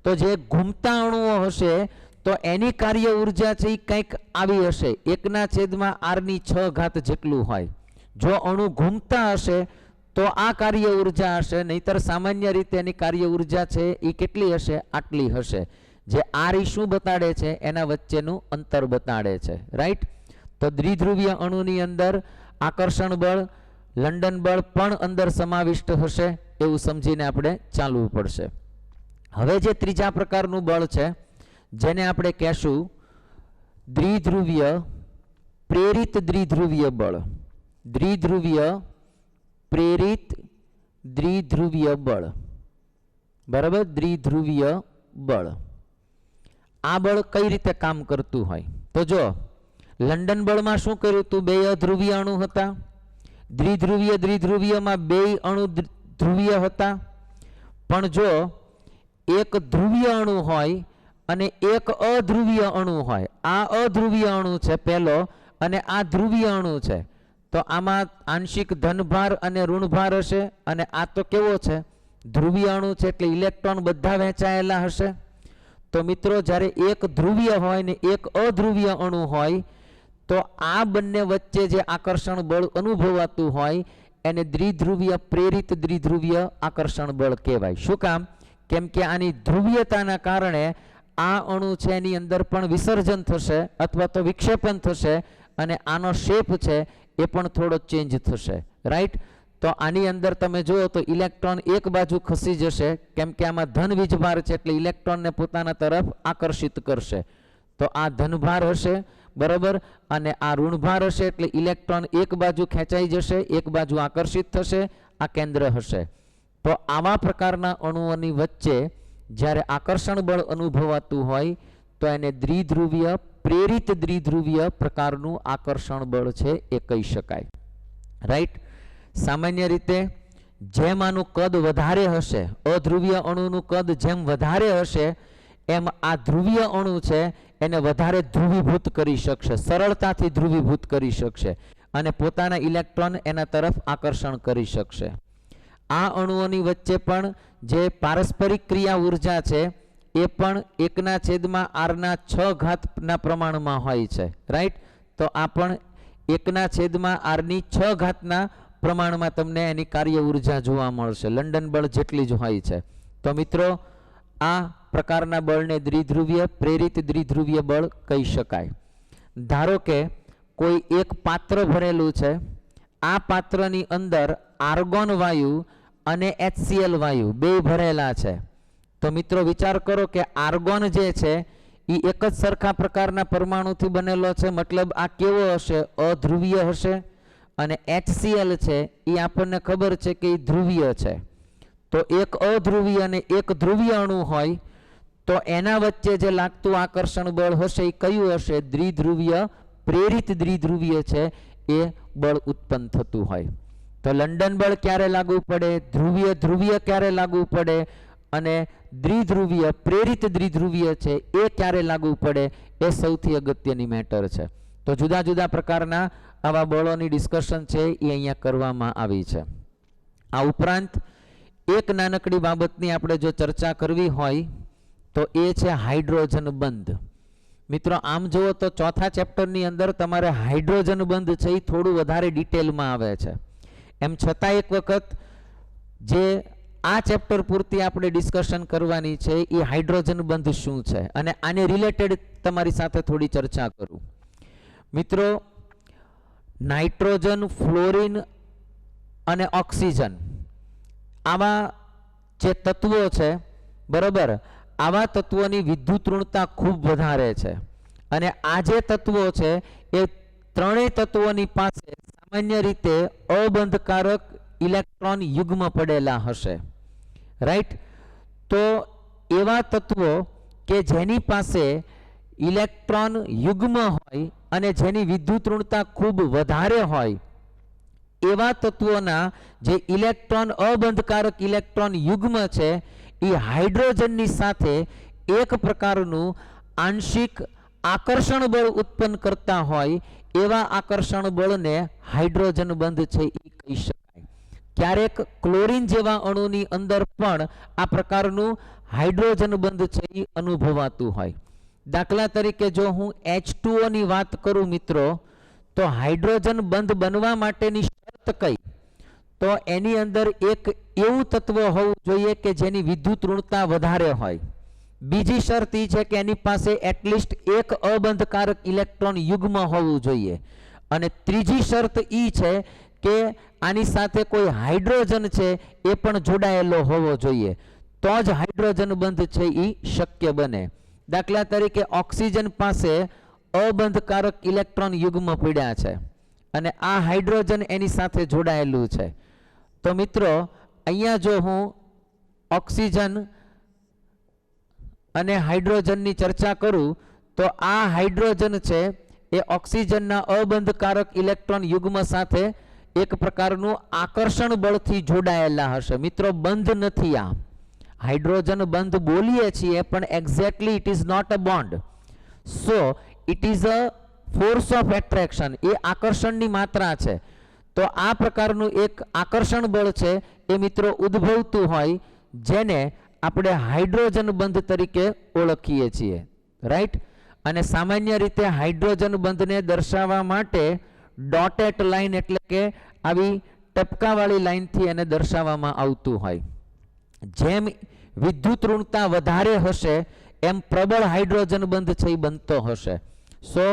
તો જે ઘૂમતા અણુઓ હશે તો એની કાર્ય ઉર્જા છે એ કંઈક આવી હશે, 1/r6 ઘાત જેટલું હોય. જો અણુ ઘૂમતા હશે તો આ કાર્ય ઉર્જા હશે, નહીતર સામાન્ય રીતે એની કાર્ય ઉર્જા છે એ કેટલી હશે, આટલી હશે. જે આર ઈ શું બતાડે છે, એના વચ્ચેનું અંતર બતાડે છે, રાઈટ. તો દ્વિધ્રુવીય અણુની અંદર આકર્ષણ બળ, લંડન બળ પણ અંદર સમાવિષ્ટ હશે, એવું સમજીને આપણે ચાલવું પડશે. હવે જે ત્રીજા પ્રકારનું બળ છે જેને આપણે કહેશું દ્વિધ્રુવીય પ્રેરિત દ્વિધ્રુવીય બળ. દ્વિધ્રુવીય પ્રેરિત દ્વિધ્રુવીય બળ, બરાબર, દ્વિધ્રુવીય બળ. આ બળ કઈ રીતે કામ કરતું હોય, તો જો લંડન બળમાં શું કર્યું હતું, બે અધ્રુવીય અણુ હતા. દ્વિધ્રુવીયમાં બે અણુ ધ્રુવીય હતા. પણ જો એક ધ્રુવીય અણુ હોય અને એક અધ્રુવીય અણુ હોય, આ અધ્રુવીય અણુ છે પહેલો અને આ ધ્રુવીય અણુ છે, તો આમાં આંશિક ધનભાર અને ઋણભાર હશે. અને આ તો કેવો છે, ધ્રુવીય અણુ છે, એટલે ઇલેક્ટ્રોન બધા વહેંચાયેલા હશે. તો મિત્રો જ્યારે એક ધ્રુવીય હોય ને એક અધ્રુવીય અણુ હોય તો આ બંને વચ્ચે જે આકર્ષણ બળ અનુભવાતું હોય એને દ્વિધ્રુવીય પ્રેરિત દ્વિધ્રુવીય આકર્ષણ બળ કહેવાય. શું કામ, કેમ કે આની ધ્રુવીયતાના કારણે આ અણુ છે એની અંદર પણ વિસર્જન થશે અથવા તો વિક્ષેપન થશે અને આનો શેપ છે એ પણ થોડો ચેન્જ થશે, રાઈટ. તો આની અંદર તમે જુઓ તો ઇલેક્ટ્રોન એક બાજુ ખસી જશે, કેમ કે આમાં ધન વીજભાર છે એટલે ઇલેક્ટ્રોનને પોતાના તરફ આકર્ષિત કરશે. તો આ ધનભાર હશે, બરાબર, અને આ ઋણભાર હશે એટલે ઇલેક્ટ્રોન એક બાજુ ખેંચાઈ જશે, એક બાજુ આકર્ષિત થશે, આ કેન્દ્ર હશે. તો આવા પ્રકારના અણુઓની વચ્ચે જ્યારે આકર્ષણ બળ અનુભવાતું હોય તો એને દ્વિધ્રુવીય પ્રેરિત દ્વિધ્રુવીય પ્રકારનું આકર્ષણ બળ છે એ કહી શકાય, રાઈટ. સામાન્ય રીતે જેમ આનું કદ વધારે હશે, અધ્રુવીય અણુનું કદ જેમ વધારે હશે એમ આ ધ્રુવીય અણુ છે એને વધારે ધ્રુવીભૂત કરી શકશે, સરળતાથી ધ્રુવીભૂત કરી શકશે અને પોતાના ઇલેક્ટ્રોન એના તરફ આકર્ષણ કરી શકશે. આ અણુઓની વચ્ચે પણ જે પારસ્પરિક ક્રિયા ઉર્જા છે એ પણ 1/r6 ઘાતના પ્રમાણમાં હોય છે, રાઈટ. તો આ પણ 1/r6 ઘાતના પ્રમાણમાં તમને એની કાર્ય ઉર્જા જોવા મળશે, લંડન બળ જેટલી જ હોય છે. તો મિત્રો આ પ્રકારના બળને દ્વિધ્રુવીય પ્રેરિત દ્વિધ્રુવીય બળ કહી શકાય. ધારો કે કોઈ એક પાત્ર ભરેલું છે, આ પાત્રની અંદર આર્ગોન વાયુ અને HCl વાયુ બે ભરેલા છે. તો મિત્રો વિચાર કરો કે આર્ગોન જે છે એ એક જ સરખા પ્રકારના પરમાણુથી બનેલો છે, મતલબ આ કેવો હશે, અધ્રુવીય હશે. અને HCl છે એ આપણને ખબર છે કે એ ધ્રુવીય છે. તો એક અધ્રુવીય અને એક ધ્રુવીય અણુ હોય તો એના વચ્ચે જે લાગતું આકર્ષણ બળ હશે એ કયું હશે, દ્વિધ્રુવીય પ્રેરિત દ્વિધ્રુવીય છે એ બળ ઉત્પન્ન થતું હોય. તો લંડન બળ ક્યારે લાગુ પડે, ધ્રુવીય ધ્રુવીય ક્યારે લાગુ પડે અને દ્વિધ્રુવીય પ્રેરિત દ્વિધ્રુવીય છે એ ક્યારે લાગુ પડે, એ સૌથી અગત્યની મેટર છે. તો જુદા જુદા પ્રકારના આવા બળોની ડિસ્કશન છે એ અહીંયા કરવામાં આવી છે. આ ઉપરાંત એક નાનકડી બાબતની આપણે જો ચર્ચા કરવી હોય તો એ છે હાઇડ્રોજન બંધ. મિત્રો આમ જુઓ તો ચોથા ચેપ્ટરની અંદર તમારે હાઇડ્રોજન બંધ છે એ થોડું વધારે ડિટેલમાં આવે છે. એમ છતાં એક વખત જે આ ચેપ્ટર પૂરતી આપણે ડિસ્કશન કરવાની છે એ હાઇડ્રોજન બંધ શું છે અને આને રિલેટેડ તમારી સાથે થોડી ચર્ચા કરું. મિત્રો નાઇટ્રોજન, ફ્લોરિન અને ઓક્સિજન આવા જે તત્વો છે, બરાબર, આવા તત્વોની વિદ્યુત ઋણતા ખૂબ વધારે છે અને આ જે તત્વો છે એ ત્રણેય તત્વોની પાસે સામાન્ય રીતે અબંધકારક ઇલેક્ટ્રોન યુગ્મ પડેલા હશે, રાઈટ? તો એવા તત્વો કે જેની પાસે ઇલેક્ટ્રોન યુગ્મ હોય અને જેની વિદ્યુત ઋણતા ખૂબ વધારે હોય, એવા તત્વોના જે ઇલેક્ટ્રોન અબંધકારક ઇલેક્ટ્રોન યુગ્મ છે એ હાઇડ્રોજનની સાથે એક પ્રકારનું આંશિક આકર્ષણ બળ ઉત્પન્ન કરતા હોય, એવા આકર્ષણ બળને હાઇડ્રોજન બંધ છે એ કહી શકાય. ક્યારેક ક્લોરીન જેવા અણુની અંદર પણ આ પ્રકારનું હાઇડ્રોજન બંધ છે એ અનુભવાતું હોય. દાખલા તરીકે જો હું H2O ની વાત કરું મિત્રો, તો હાઇડ્રોજન બંધ બનવા માટેની શરત કઈ? તો એની અંદર એક એવું તત્વ હોવું જોઈએ કે જેની વિદ્યુત ઋણતા વધારે હોય. બીજી શરત એ છે કે એની પાસે એટલીસ્ટ એક અબંધકારક ઇલેક્ટ્રોન યુગ્મ હોવું જોઈએ. અને ત્રીજી શરત એ છે કે આની સાથે કોઈ હાઇડ્રોજન છે એ પણ જોડાયેલો હોવો જોઈએ, તો જ હાઇડ્રોજન બંધ છે એ શક્ય બને. દાખલા તરીકે ઓક્સિજન પાસે અબંધકારક ઇલેક્ટ્રોન યુગ્મ પડ્યા છે અને આ હાઇડ્રોજન એની સાથે જોડાયેલું છે. તો મિત્રો અહીંયા જો હું ઓક્સિજન અને હાઇડ્રોજનની ચર્ચા કરું તો આ હાઇડ્રોજન છે એ ઓક્સિજનના અબંધકારક ઇલેક્ટ્રોન યુગ્મ સાથે એક પ્રકારનું આકર્ષણ બળથી જોડાયેલા હશે. મિત્રો બંધ નથી, આ હાઇડ્રોજન બંધ બોલીએ છીએ પણ exactly it is not a bond. So it is a force of attraction, એ આકર્ષણની માત્રા છે. તો આ પ્રકારનું એક આકર્ષણ બળ છે એ મિત્રો ઉદ્ભવતું હોય, જેને આપણે હાઇડ્રોજન બંધ તરીકે ઓળખીએ છીએ, રાઈટ? અને સામાન્ય રીતે હાઇડ્રોજન બંધને દર્શાવવા માટે ડોટેડ લાઈન એટલે કે આવી ટપકાવાળી લાઈનથી એને દર્શાવવામાં આવતું હોય. જેમ વિદ્યુત ઋણતા વધારે હશે એમ પ્રબળ હાઇડ્રોજન બંધ છે એ બનતો હશે. સો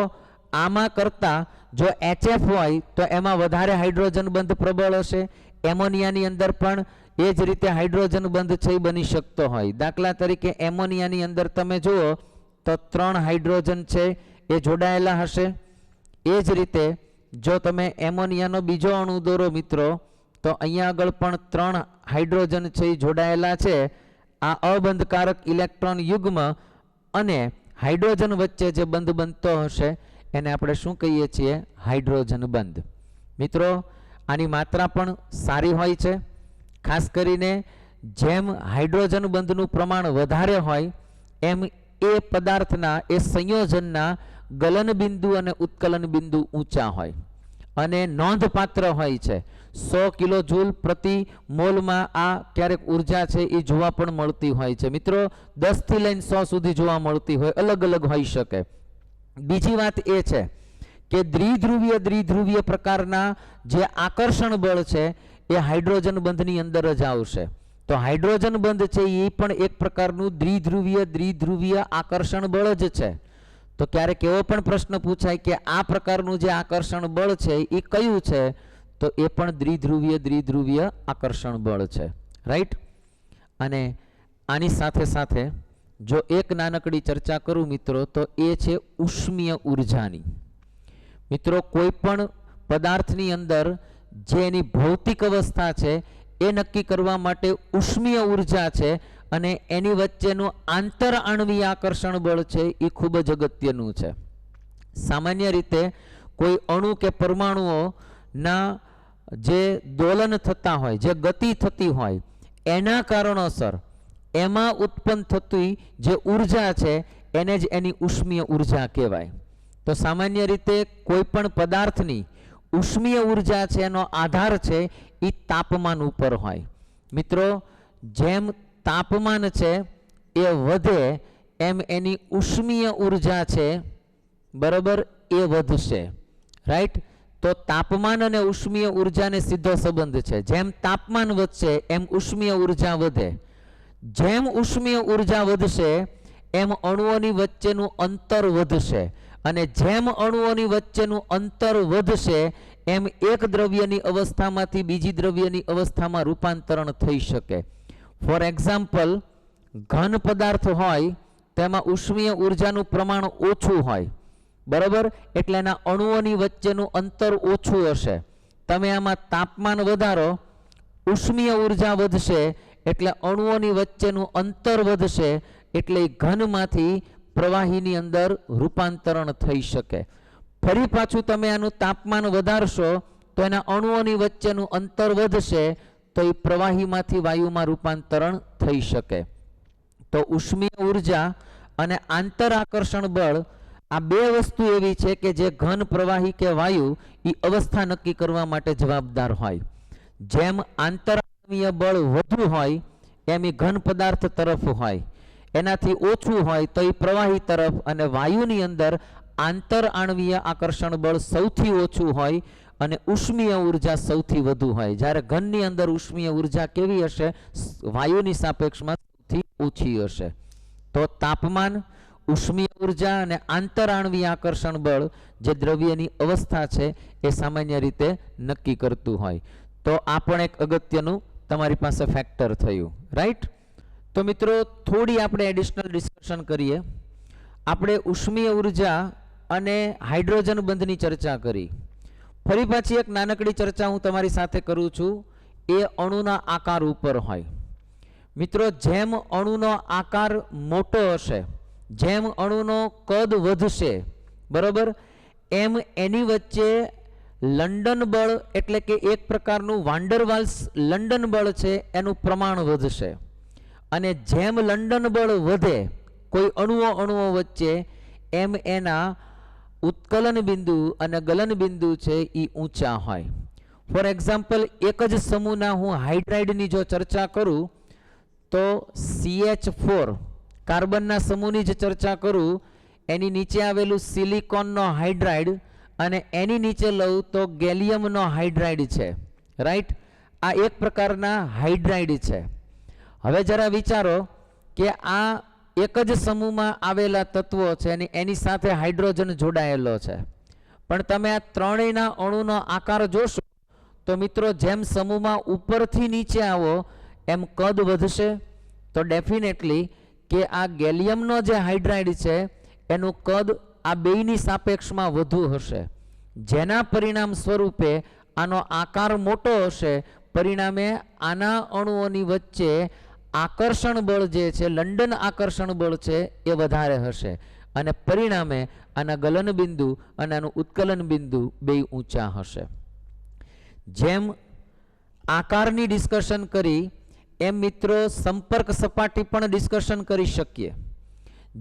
આમાં કરતા જો HF હોય તો એમાં વધારે હાઇડ્રોજન બંધ પ્રબળ હશે. એમોનિયાની અંદર પણ એ જ રીતે હાઇડ્રોજન બંધ છે એ બની શકતો હોય. દાખલા તરીકે એમોનિયાની અંદર તમે જુઓ તો 3 હાઇડ્રોજન છે એ જોડાયેલા હશે. એ જ રીતે જો તમે એમોનિયાનો બીજો અણુ દોરો મિત્રો, તો અહીંયા આગળ પણ 3 હાઇડ્રોજન છે એ જોડાયેલા છે. આ અબંધકારક ઇલેક્ટ્રોન યુગ્મ અને હાઇડ્રોજન વચ્ચે જે બંધ બનતો હશે એને આપણે શું કહીએ છીએ? હાઇડ્રોજન બંધ. મિત્રો આની માત્રા પણ સારી હોય છે. ખાસ કરીને જેમ હાઇડ્રોજન બંધનું પ્રમાણ વધારે હોય એમ એ પદાર્થના એ સંયોજનના ગલન બિંદુ અને ઉત્કલન બિંદુ ઊંચા હોય અને નોંધપાત્ર હોય છે. 100 કિલો જૂલ પ્રતિ મોલમાં આ ક્યારેક ઉર્જા છે એ જોવા પણ મળતી હોય છે. મિત્રો 10 થી લઈને 100 સુધી જોવા મળતી હોય, અલગ અલગ હોઈ શકે. બીજી વાત એ છે કે દ્વિધ્રુવીય પ્રકારના જે આકર્ષણ બળ છે એ હાઇડ્રોજન બંધની અંદર જ આવશે. તો હાઇડ્રોજન બંધ છે એ પણ એક પ્રકારનું દ્વિધ્રુવીય આકર્ષણ બળ જ છે. તો ક્યારેક એવો પણ પ્રશ્ન પૂછાય કે આ પ્રકારનું જે આકર્ષણ બળ છે એ કયું છે? તો એ પણ દ્વિધ્રુવીય આકર્ષણ બળ છે, રાઈટ? અને આની સાથે સાથે જો એક નાનકડી ચર્ચા કરું મિત્રો, તો એ છે ઉષ્મીય ઉર્જાની. મિત્રો કોઈ પણ પદાર્થની અંદર જે એની ભૌતિક અવસ્થા છે એ નક્કી કરવા માટે ઉષ્મીય ઉર્જા છે અને એની વચ્ચેનું આંતર આણ્વીય આકર્ષણ બળ છે એ ખૂબ જ અગત્યનું છે. સામાન્ય રીતે કોઈ અણુ કે પરમાણુઓના જે દોલન થતા હોય, જે ગતિ થતી હોય, એના કારણોસર એમાં ઉત્પન્ન થતી જે ઉર્જા છે એને જ એની ઉષ્મીય ઉર્જા કહેવાય. તો સામાન્ય રીતે કોઈ પણ પદાર્થની ઉષ્મીય ઉર્જા છે એનો આધાર છે એ તાપમાન ઉપર હોય. મિત્રો જેમ તાપમાન છે એ વધે એમ એની ઉષ્મીય ઉર્જા છે બરાબર એ વધશે, રાઈટ? તો તાપમાન અને ઉષ્મીય ઉર્જાને સીધો સંબંધ છે. જેમ તાપમાન વધશે એમ ઉષ્મીય ઉર્જા વધે. જેમ ઉષ્મીય ઉર્જા વધશે એમ અણુઓની વચ્ચેનું અંતર વધશે અને જેમ અણુઓની વચ્ચેનું અંતર વધશે એમ એક દ્રવ્યની અવસ્થામાંથી બીજી દ્રવ્યની અવસ્થામાં રૂપાંતરણ થઈ શકે. ફોર એક્ઝામ્પલ, ઘન પદાર્થ હોય તેમાં ઉષ્મીય ઉર્જાનું પ્રમાણ ઓછું હોય, બરાબર? એટલે એના અણુઓની વચ્ચેનું અંતર ઓછું હશે. તમે આમાં તાપમાન વધારો, ઉષ્મીય ઉર્જા વધશે એટલે અણુઓની વચ્ચેનું અંતર વધશે એટલે ઘનમાંથી પ્રવાહીની અંદર રૂપાંતરણ થઈ શકે. ફરી પાછું તમે આનું તાપમાન વધારશો તો એના અણુઓની વચ્ચેનું અંતર વધશે તો એ પ્રવાહીમાંથી વાયુમાં રૂપાંતરણ થઈ શકે. તો ઉષ્મીય ઉર્જા અને આંતર આકર્ષણ બળ આ બે વસ્તુ એવી છે કે જે ઘન, પ્રવાહી કે વાયુ એ અવસ્થા નક્કી કરવા માટે જવાબદાર હોય. જેમ આંતરાણવીય બળ વધુ હોય એમ એ ઘન પદાર્થ તરફ હોય, એનાથી ઓછું હોય તો એ પ્રવાહી તરફ, અને વાયુની અંદર આંતર આણવીય આકર્ષણ બળ સૌથી ઓછું હોય અને ઉષ્મીય ઉર્જા સૌથી વધુ હોય. જ્યારે ઘનની અંદર ઉષ્મીય ઉર્જા કેવી હશે? વાયુની સાપેક્ષમાં સૌથી ઓછી હશે. તો તાપમાન, ઉષ્મીય ઉર્જા અને આંતરાણવીય આકર્ષણ બળ જે દ્રવ્યની અવસ્થા છે એ સામાન્ય રીતે નક્કી કરતું હોય. તો આ પણ એક અગત્યનું તમારી પાસે ફેક્ટર થયું, રાઈટ? તો મિત્રો થોડી આપણે એડિશનલ ડિસ્કશન કરીએ. આપણે ઉષ્મીય ઉર્જા અને હાઇડ્રોજન બંધની ચર્ચા કરી. ફરી પાછી એક નાનકડી ચર્ચા હું તમારી સાથે કરું છું. એ અણુના આકાર ઉપર હોય. મિત્રો, જેમ અણુનો આકાર મોટો હશે, જેમ અણુનો કદ વધશે, બરોબર, એમ એની વચ્ચે લંડન બળ એટલે કે એક પ્રકારનું વાન્ડરવાલ્સ લંડન બળ છે એનું પ્રમાણ વધશે. અને જેમ લંડન બળ વધે કોઈ અણુઓ વચ્ચે, એમ એના ઉત્કલન બિંદુ અને ગલન બિંદુ છે એ ઊંચા હોય. ફોર એક્ઝામ્પલ, એક જ સમૂહના હું હાઇડ્રાઇડની જો ચર્ચા કરું તો CH4 કાર્બનના સમૂહની જ ચર્ચા કરું, એની નીચે આવેલું સિલિકોનનો હાઇડ્રાઇડ અને એની નીચે લઉં તો ગેલિયમનો હાઇડ્રાઇડ છે, રાઈટ? આ એક પ્રકારના હાઇડ્રાઇડ છે. હવે જરા વિચારો કે આ એક જ સમૂહમાં આવેલા તત્વો છે અને એની સાથે હાઇડ્રોજન જોડાયેલો છે, પણ તમે આ ત્રણેયના અણુનો આકાર જોશો તો મિત્રો જેમ સમૂહમાં ઉપરથી નીચે આવો એમ કદ વધશે. તો ડેફિનેટલી કે આ ગેલિયમનો જે હાઇડ્રાઇડ છે એનું કદ આ બેયની સાપેક્ષમાં વધુ હશે, જેના પરિણામ સ્વરૂપે આનો આકાર મોટો હશે. પરિણામે આના અણુઓની વચ્ચે આકર્ષણ બળ જે છે, લંડન આકર્ષણ બળ છે, એ વધારે હશે અને પરિણામે આના ગલન બિંદુ અને આનું ઉત્કલન બિંદુ બેય ઊંચા હશે. જેમ આકારની ડિસ્કશન કરી એમ મિત્રો સંપર્ક સપાટી પણ ડિસ્કશન કરી શકીએ.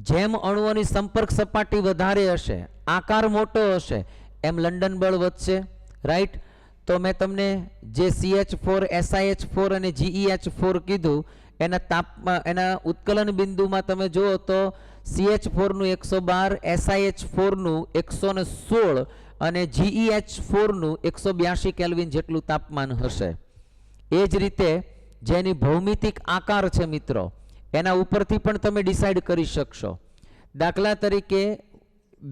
જેમ અણુઓની સંપર્ક સપાટી વધારે હશે, આકાર મોટો હશે, એમ લંડન બળ વધશે, રાઈટ? તો મેં તમને જે CH4, SiH4 અને GeH4 કીધું એના ઉત્કલન બિંદુમાં તમે જુઓ તો CH4 નું 112, SiH4 નું 116 અને GeH4 નું 182 કેલ્વિન જેટલું તાપમાન હશે. એ જ રીતે જેની ભૌમિતિક આકાર છે મિત્રો, એના ઉપરથી પણ તમે ડિસાઇડ કરી શકશો. દાખલા તરીકે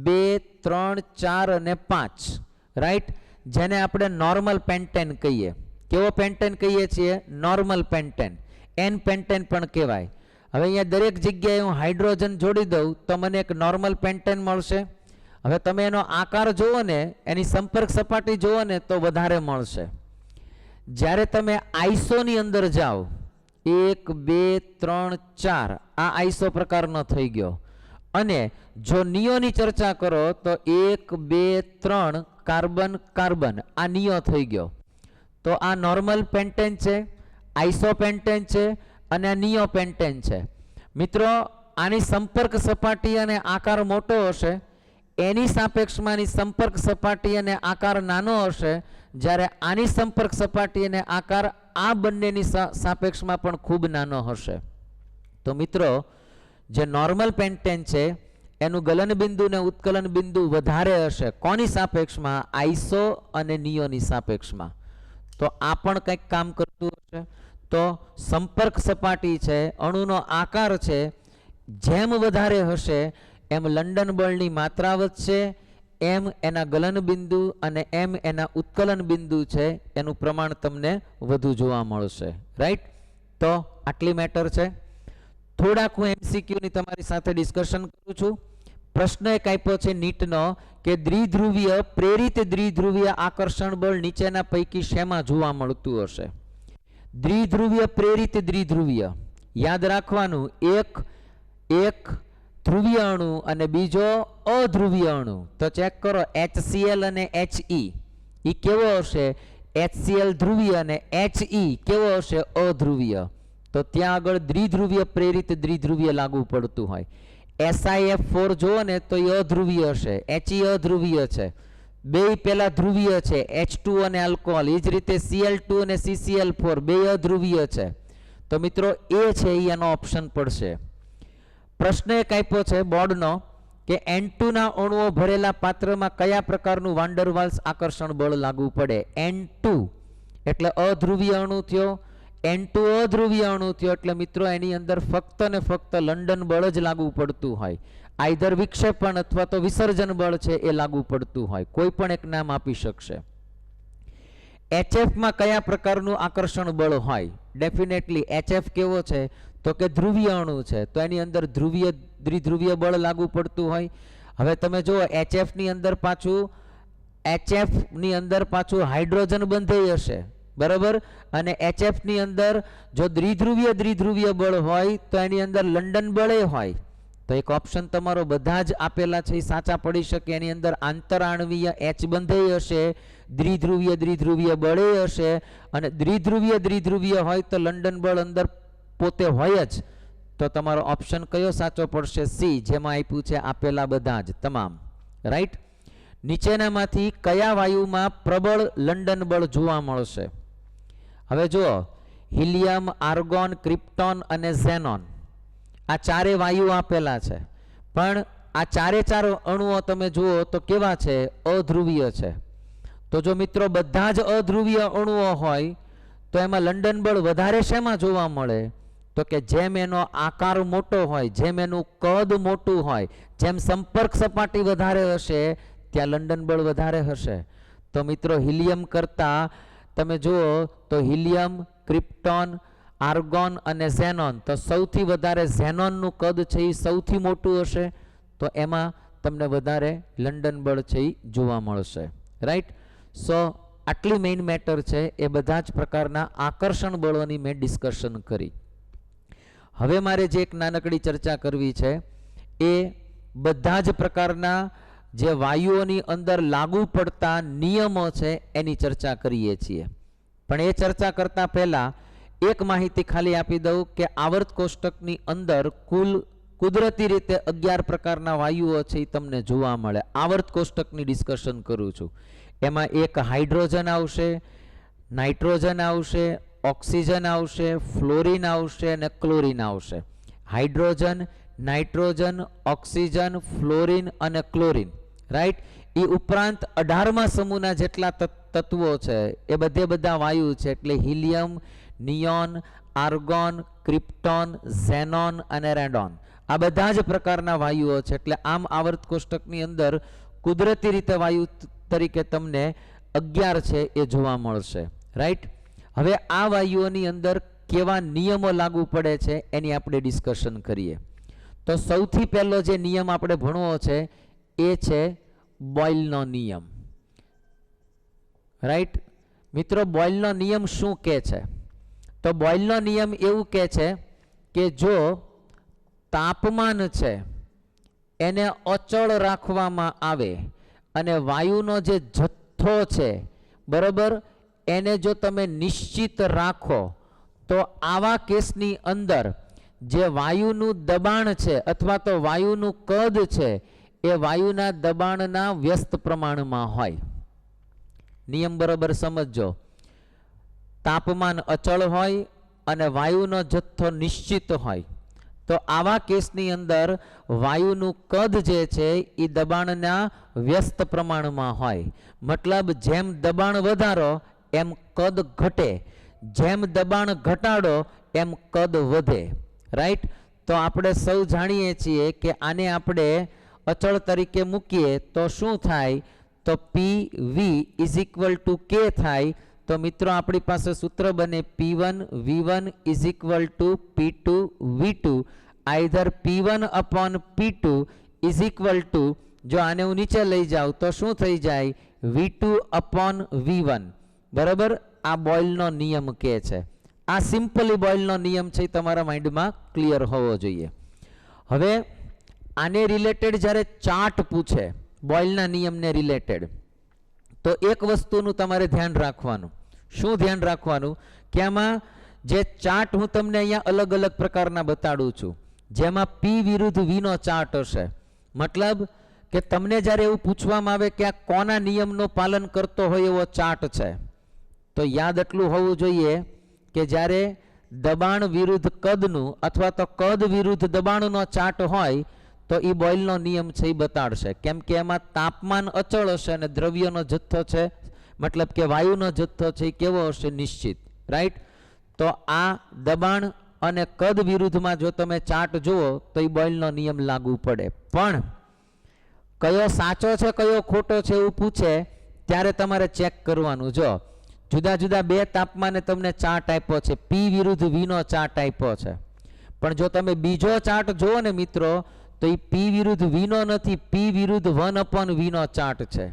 2, 3, 4 અને 5, રાઈટ? જેને આપણે નોર્મલ પેન્ટેન કહીએ. કેવો પેન્ટેન કહીએ છીએ? Normal pentane. એન પેન્ટેન પણ કહેવાય. હવે અહીંયા દરેક જગ્યાએ હું હાઇડ્રોજન જોડી દઉં તો મને એક નોર્મલ પેન્ટેન મળશે. હવે તમે એનો આકાર જુઓ ને, એની સંપર્ક સપાટી જુઓ ને તો વધારે મળશે. જ્યારે તમે આઈસોની અંદર જાઓ, 1, 2, 3, 4, આ આઈસો પ્રકારનો થઈ ગયો. અને જો નિયોની ચર્ચા કરો તો 1, 2, 3 કાર્બન કાર્બન, આ નિયો થઈ ગયો. તો આ નોર્મલ પેન્ટેન છે, આઈસો પેન્ટેન છે અને આ નિયો પેન્ટેન છે. મિત્રો, આની સંપર્ક સપાટી અને આકાર મોટો હશે, એની સાપેક્ષમાં સંપર્ક સપાટી અને આકાર નાનો હશે, જ્યારે આની સંપર્ક સપાટી અને આકાર આ બંનેની સાપેક્ષમાં પણ ખૂબ નાનો હશે. તો મિત્રો, જે નોર્મલ પેન્ટેન છે એનું ગલન બિંદુ ને ઉત્કલન બિંદુ વધારે હશે. કોની સાપેક્ષમાં? આઈસો અને નિયોની સાપેક્ષમાં. તો આ પણ કંઈક કામ કરતું હશે. તો સંપર્ક સપાટી છે, અણુનો આકાર છે, જેમ વધારે હશે એમ લંડન બળની માત્રા વધશે, એમ એના ગલન બિંદુ અને એમ એના ઉત્કલન બિંદુ છે એનું પ્રમાણ તમને વધુ જોવા મળશે, રાઈટ? તો આટલી મેટર છે. થોડાક હું MCQની તમારી સાથે ડિસ્કશન કરું છું. પ્રશ્ન એક આપ્યો છે નીટનો કે દ્વિધ્રુવીય પ્રેરિત દ્વિધ્રુવીય આકર્ષણ બળ નીચેના પૈકી શેમાં જોવા મળતું હશે? દ્વિધ્રુવીય પ્રેરિત દ્વિધ્રુવીય યાદ રાખવાનું, એક ધ્રુવીય અણુ અને બીજો અધ્રુવીય અણુ. તો ચેક કરો HCl અને He ઈ કેવો હશે? HCl ધ્રુવીય અને He કેવો હશે? અધ્રુવીય. તો ત્યાં આગળ દ્વિધ્રુવીય પ્રેરિત દ્વિધ્રુવીય લાગુ પડતું હોય. SiF4 જુઓ ને તો એ અધ્રુવીય હશે, He અધ્રુવીય છે, બે પેલા ધ્રુવીય છે, H2 અને આલ્કોહોલ. એ જ રીતે Cl2 અને CCl4 બે અધ્રુવીય છે. તો મિત્રો એ છે એનો ઓપ્શન પડશે. પ્રશ્ન એક આપ્યો છે બોર્ડનો કે N2 ના અણુઓ ભરેલા પાત્રમાં કયા પ્રકારનું વાન્ડરવાલ્સ આકર્ષણ બળ લાગુ પડે? N2 એટલે અધ્રુવીય અણુ થયો, N2 અધ્રુવીય અણુ થયો એટલે મિત્રો એની અંદર ફક્ત ને ફક્ત લંડન બળ જ લાગુ પડતું હોય. આઈધર વિક્ષેપણ અથવા તો વિસર્જન બળ છે એ લાગુ પડતું હોય. કોઈ પણ એક નામ આપી શકશે. HF માં કયા પ્રકારનું આકર્ષણ બળ હોય? ડેફિનેટલી HF કેવો છે? તો કે ધ્રુવીય અણુ છે, તો એની અંદર ધ્રુવીય દ્વિધ્રુવીય બળ લાગુ પડતું હોય. હવે તમે જુઓ HF ની અંદર પાછું હાઇડ્રોજન બંધાઈ હશે, બરાબર, અને HF ની અંદર જો દ્વિધ્રુવીય બળ હોય તો એની અંદર લંડન બળે હોય. તો એક ઓપ્શન તમારો બધા જ આપેલા છે એ સાચા પડી શકે. એની અંદર આંતરાણવીય H બંધાઈ હશે, દ્વિધ્રુવીય બળે હશે, અને દ્વિધ્રુવીય હોય તો લંડન બળ અંદર પોતે હોય જ. તો તમારો ઓપ્શન કયો સાચો પડશે? સી, જેમાં આપ્યું છે આપેલા બધા જ તમામ. રાઈટ. નીચેનામાંથી કયા વાયુમાં પ્રબળ લંડન બળ જોવા મળશે? હવે જુઓ, હિલિયમ, આર્ગોન, ક્રિપ્ટોન અને ઝેનોન આ ચારે વાયુ આપેલા છે, પણ આ ચારે ચાર અણુઓ તમે જુઓ તો કેવા છે? અધ્રુવીય છે. તો જો મિત્રો બધા જ અધ્રુવીય અણુઓ હોય તો એમાં લંડન બળ વધારે શેમાં જોવા મળે? તો કે જેમ એનો આકાર મોટો હોય, જેમ એનું કદ મોટું હોય, જેમ સંપર્ક સપાટી વધારે હશે ત્યાં લંડન બળ વધારે હશે. તો મિત્રો હિલિયમ કરતા તમે જુઓ તો હિલિયમ, ક્રિપ્ટોન, આર્ગોન અને ઝેનોન, તો સૌથી વધારે ઝેનોનનું કદ છે એ સૌથી મોટું હશે. તો એમાં તમને વધારે લંડન બળ છે એ જોવા મળશે. રાઈટ. સો આટલી મેઇન મેટર છે એ બધા જ પ્રકારના આકર્ષણ બળોની મેં ડિસ્કશન કરી. હવે મારે જે એક નાનકડી ચર્ચા કરવી છે એ બધા જ પ્રકારના જે વાયુઓની અંદર લાગુ પડતા નિયમો છે એની ચર્ચા કરીએ છીએ. પણ એ ચર્ચા કરતા પહેલા એક માહિતી ખાલી આપી દઉં કે આવર્ત કોષ્ટકની અંદર કુલ કુદરતી રીતે 11 પ્રકારના વાયુઓ છે એ તમને જોવા મળે. આવર્ત કોષ્ટકની ડિસ્કશન કરું છું. એમાં એક હાઇડ્રોજન આવશે, નાઇટ્રોજન આવશે, ઓક્સિજન આવશે, ફ્લોરિન આવશે અને ક્લોરિન આવશે. હાઇડ્રોજન, નાઇટ્રોજન, ઓક્સિજન, ફ્લોરિન અને ક્લોરિન. રાઈટ. એ ઉપરાંત 18મા સમૂહના જેટલા તત્વો છે એ બધા વાયુ છે. એટલે helium, neon, argon, krypton, xenon અને રેડોન આ બધા જ પ્રકારના વાયુઓ છે. એટલે આમ આવર્ત કોષ્ટકની અંદર કુદરતી રીતે વાયુ તરીકે તમને 11 છે એ જોવા મળશે. રાઈટ. હવે આ વાયુઓની અંદર કેવા નિયમો લાગુ પડે છે એની આપણે ડિસ્કશન કરીએ. તો સૌથી પહેલો જે નિયમ આપણે ભણવો છે એ છે બોયલનો નિયમ. રાઈટ. મિત્રો બોયલનો નિયમ શું કહે છે? તો બોયલનો નિયમ એવું કહે છે કે જો તાપમાન છે એને અચળ રાખવામાં આવે અને વાયુનો જે જથ્થો છે, બરાબર, એને જો તમે નિશ્ચિત રાખો તો આવા કેસની અંદર જે વાયુનું દબાણ છે અથવા તો વાયુનું કદ છે એ વાયુના દબાણના વ્યસ્ત પ્રમાણમાં હોય. નિયમ બરાબર સમજો. તાપમાન અચળ હોય અને વાયુનો જથ્થો નિશ્ચિત હોય તો આવા કેસની અંદર વાયુનું કદ જે છે એ દબાણના વ્યસ્ત પ્રમાણમાં હોય. મતલબ જેમ દબાણ વધારો એમ કદ ઘટે, જેમ દબાણ ઘટાડો એમ કદ વધે. રાઈટ. તો આપણે સૌ જાણીએ છીએ કે આને આપણે અચળ તરીકે મૂકીએ તો શું થાય? તો PV = K થાય. તો મિત્રો આપણી પાસે સૂત્ર બને P1 V1 = P2 V2. Either P1/P2 જો આને હું નીચે લઈ જાઉં તો શું થઈ જાય? V2/V1. બરાબર. આ બોયલનો નિયમ કહે છે. આ સિમ્પલી બોઇલનો નિયમ છે, તમારા માઇન્ડમાં ક્લિયર હોવો જોઈએ. હવે આને રિલેટેડ જ્યારે ચાર્ટ પૂછે બોઇલના નિયમને રિલેટેડ, તો એક વસ્તુનું તમારે ધ્યાન રાખવાનું. શું ધ્યાન રાખવાનું? કે આમાં જે ચાર્ટ હું તમને અહીંયા અલગ અલગ પ્રકારના બતાડું છું, જેમાં પી વિરુદ્ધ વીનો ચાર્ટ હશે. મતલબ કે તમને જ્યારે એવું પૂછવામાં આવે કે આ કોના નિયમનું પાલન કરતો હોય એવો ચાર્ટ છે, તો યાદ એટલું હોવું જોઈએ કે જ્યારે દબાણ વિરુદ્ધ કદનું અથવા તો કદ વિરુદ્ધ દબાણનો ચાર્ટ હોય તો એ બોઇલનો નિયમ છે એ બતાડશે. કેમ કે એમાં તાપમાન અચળ હશે અને દ્રવ્યનો જથ્થો છે, મતલબ કે વાયુનો જથ્થો છે એ કેવો હશે? નિશ્ચિત. રાઈટ? તો આ દબાણ અને કદ વિરુદ્ધમાં જો તમે ચાર્ટ જુઓ તો એ બોઇલનો નિયમ લાગુ પડે. પણ કયો સાચો છે કયો ખોટો છે એવું પૂછે ત્યારે તમારે ચેક કરવાનું. જો જુદા જુદા બે તાપમાને તમને ચાર્ટ આપ્યો છે, પી વિરુદ્ધ વીનો ચાર્ટ આપ્યો છે, પણ જો તમે બીજો ચાર્ટ જુઓ ને મિત્રો, તો એ પી વિરુદ્ધ વીનો નથી, પી વિરુદ્ધ 1/v નો ચાર્ટ છે.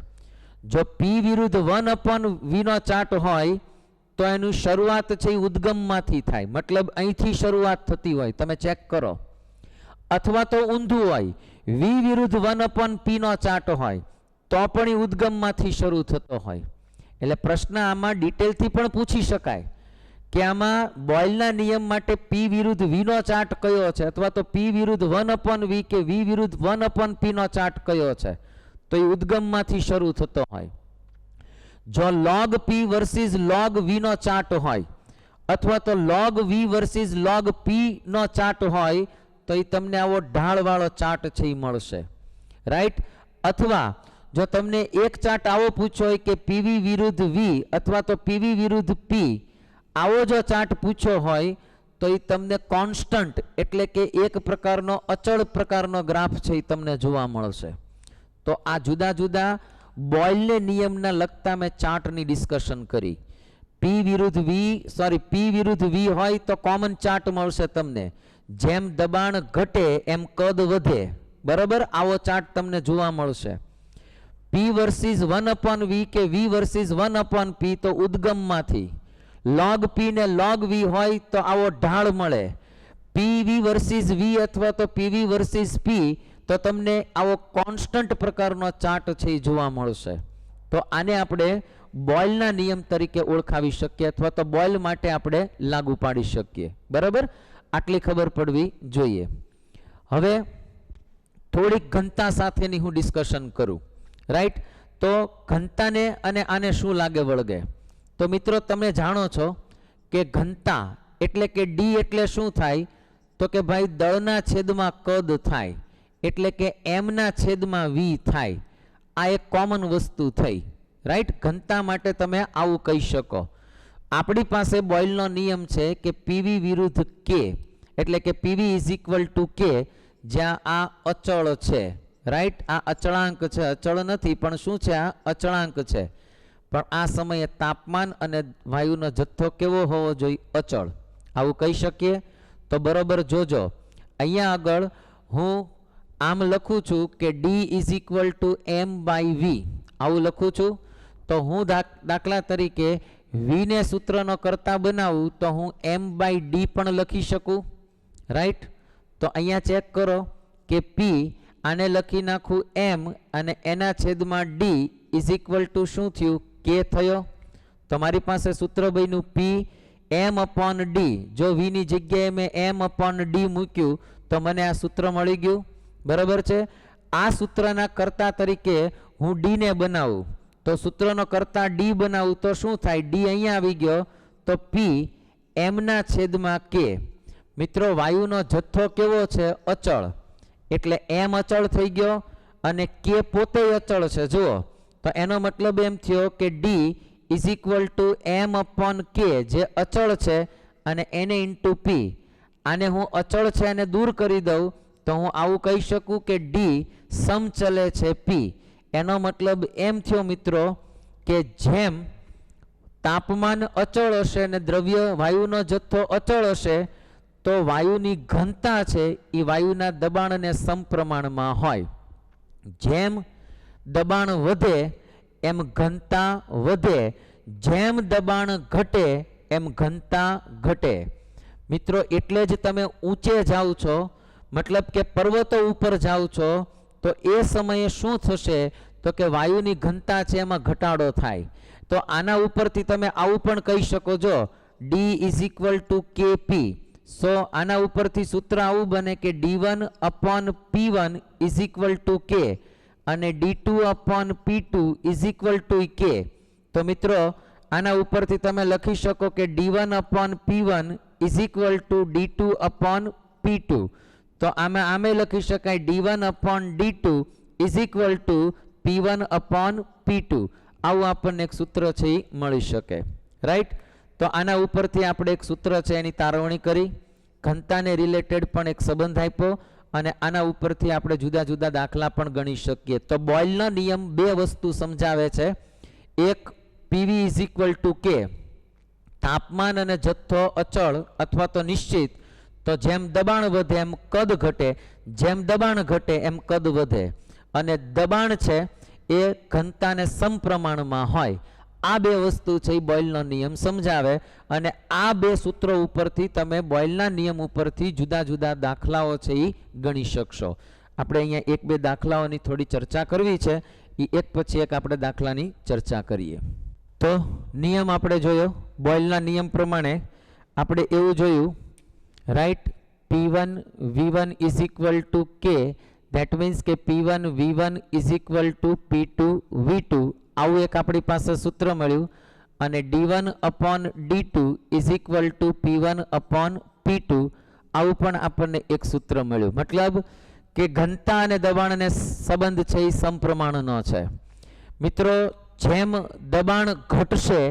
જો પી વિરુદ્ધ 1/v નો ચાર્ટ હોય તો એનું શરૂઆત છે એ ઉદ્ગમમાંથી થાય, મતલબ અહીંથી શરૂઆત થતી હોય, તમે ચેક કરો. અથવા તો ઊંધું હોય, વી વિરુદ્ધ 1/p નો ચાર્ટ હોય તો પણ એ ઉદ્ગમમાંથી શરૂ થતો હોય. એટલે પ્રશ્ન આમાં ડિટેલથી પણ પૂછી શકાય કે આમાં બોઇલના નિયમ માટે પી વિરુદ્ધ વી નો ચાર્ટ કયો છે, અથવા તો પી વિરુદ્ધ 1/v કે વી વિરુદ્ધ 1/p નો ચાર્ટ કયો છે, તો એ ઉદ્ગમમાંથી શરૂ થતો હોય. જો log p versus log v નો ચાર્ટ હોય અથવા તો log v versus log p નો ચાર્ટ હોય તો એ તમને આવો ઢાળવાળો ચાર્ટ છે એ મળશે. રાઈટ? અથવા જો તમને એક ચાર્ટ આવો પૂછ્યો હોય કે પીવી વિરુદ્ધ વી અથવા તો પીવી વિરુદ્ધ પી, આવો જો ચાર્ટ પૂછ્યો હોય તો એ તમને કોન્સ્ટન્ટ એટલે કે એક પ્રકારનો અચળ પ્રકારનો ગ્રાફ છે એ તમને જોવા મળશે. તો આ જુદા જુદા બોઇલને નિયમના લગતા મેં ચાર્ટની ડિસ્કશન કરી. પી વિરુદ્ધ વી હોય તો કોમન ચાર્ટ મળશે તમને. જેમ દબાણ ઘટે એમ કદ વધે, બરાબર? આવો ચાર્ટ તમને જોવા મળશે. પી વર્સિસ 1/v કે વી વર્સિસ 1/p તો ઉદ્ગમમાંથી. log p ને log v હોય તો આવો ઢાળ મળે. પીવી વર્સિસ વી અથવા તો પીવી વર્સિસ પી તો તમને આવો કોન્સ્ટન્ટ પ્રકારનો ચાર્ટ છે એ જોવા મળશે. તો આને આપણે બોઇલના નિયમ તરીકે ઓળખાવી શકીએ અથવા તો બોઇલ માટે આપણે લાગુ પાડી શકીએ. બરાબર? આટલી ખબર પડવી જોઈએ. હવે થોડીક ઘનતા સાથેની હું ડિસ્કશન કરું. રાઈટ? તો ઘનતાને અને આને શું લાગે વળગે? તો મિત્રો તમે જાણો છો કે ઘનતા એટલે કે ડી એટલે શું થાય? તો કે ભાઈ દળના છેદમાં કદ થાય, એટલે કે m ના છેદમાં v થાય. આ એક કોમન વસ્તુ થઈ. રાઈટ? ઘનતા માટે તમે આવું કહી શકો. આપણી પાસે બોઇલનો નિયમ છે કે પીવી વિરુદ્ધ કે, એટલે કે પીવી ઇઝ ઇક્વલ ટુ કે, જ્યાં આ અચળ છે. રાઈટ? આ અચળાંક છે, અચળ નથી પણ શું છે? આ અચળાંક છે. પણ આ સમયે તાપમાન અને વાયુનો જથ્થો કેવો હોવો જોઈએ? અચળ. આવું કહી શકીએ? તો બરોબર જોજો, અહીંયા આગળ હું આમ લખું છું કે D is equal to m/v, આવું લખું છું. તો હું દાખલા તરીકે વી ને સૂત્રનો કરતા બનાવું તો હું m/d પણ લખી શકું. રાઈટ? તો અહીંયા ચેક કરો કે પી, આને લખી નાખું m અને એના છેદમાં d ઇઝ ઇક્વલ ટુ શું થયું? કે થયો. તમારી પાસે સૂત્ર બન્યું પી m/d. જો v ની જગ્યાએ મેં m/d મૂક્યું તો મને આ સૂત્ર મળી ગયું. બરાબર છે? આ સૂત્રના કર્તા તરીકે હું ડી ને બનાવું તો સૂત્રનો કર્તા ડી બનાવું તો શું થાય? ડી અહીંયા આવી ગયો તો પી m ના છેદમાં કે. મિત્રો વાયુનો જથ્થો કેવો છે? અચળ. એટલે m અચળ થઈ ગયો અને કે પોતે અચળ છે. જુઓ, તો એનો મતલબ એમ થયો કે D is equal to m/k, જે અચળ છે, અને એને ઇન્ટુ પી. આને હું અચળ છે અને દૂર કરી દઉં તો હું આવું કહી શકું કે ડી સમચલે છે પી. એનો મતલબ એમ થયો મિત્રો કે જેમ તાપમાન અચળ હશે અને દ્રવ્ય વાયુનો જથ્થો અચળ હશે તો વાયુની ઘનતા છે એ વાયુના દબાણને સમપ્રમાણમાં હોય. જેમ દબાણ વધે એમ ઘનતા વધે, જેમ દબાણ ઘટે એમ ઘનતા ઘટે. મિત્રો એટલે જ તમે ઊંચે જાઓ છો, મતલબ કે પર્વતો ઉપર જાઓ છો, તો એ સમયે શું થશે તો કે વાયુની ઘનતા છે એમાં ઘટાડો થાય. તો આના ઉપરથી તમે આવું પણ કહી શકો છો, D = Kp. સો આના ઉપરથી સૂત્ર આવું બને કે D1/P1 = K અને D2/P2 = K. તો મિત્રો આના ઉપરથી તમે લખી શકો કે D1/P1 = D2/P2. તો આમે લખી શકાય D1/D2 = P1/P2. આવું આપણને એક સૂત્ર છે એ મળી શકે, રાઈટ. તો આના ઉપરથી આપણે એક સૂત્ર છે એની તારવણી કરી, ઘનતાને રિલેટેડ પણ એક સંબંધ આપ્યો અને આના ઉપરથી આપણે જુદા જુદા દાખલા પણ ગણી શકીએ. તો બોયલનો નિયમ બે વસ્તુ સમજાવે છે. એક PV = K, તાપમાન અને જથ્થો અચળ અથવા તો નિશ્ચિત, તો જેમ દબાણ વધે એમ કદ ઘટે, જેમ દબાણ ઘટે એમ કદ વધે, અને દબાણ છે એ ઘનતાને સમપ્રમાણમાં હોય. આ બે વસ્તુ છે એ બોયલનો નિયમ સમજાવે અને આ બે સૂત્રો ઉપરથી તમે બોયલના નિયમ ઉપરથી જુદા જુદા દાખલાઓ છે એ ગણી શકશો. આપણે અહીંયા એક બે દાખલાઓની થોડી ચર્ચા કરવી છે, એ એક પછી એક આપણે દાખલાની ચર્ચા કરીએ. તો નિયમ આપણે જોયો, બોયલના નિયમ પ્રમાણે આપણે એવું જોયું, right. P1 V1 = K, that means કે P1 V1 = P2 V2. આવું એક આપણી પાસે સૂત્ર મળ્યું. અને D1/D2 = P1/P2. આવું પણ આપણને એક સૂત્ર મળ્યું. મતલબ કે ઘનતા અને દબાણને સંબંધ છે એ સમપ્રમાણનો છે. મિત્રો જેમ દબાણ ઘટશે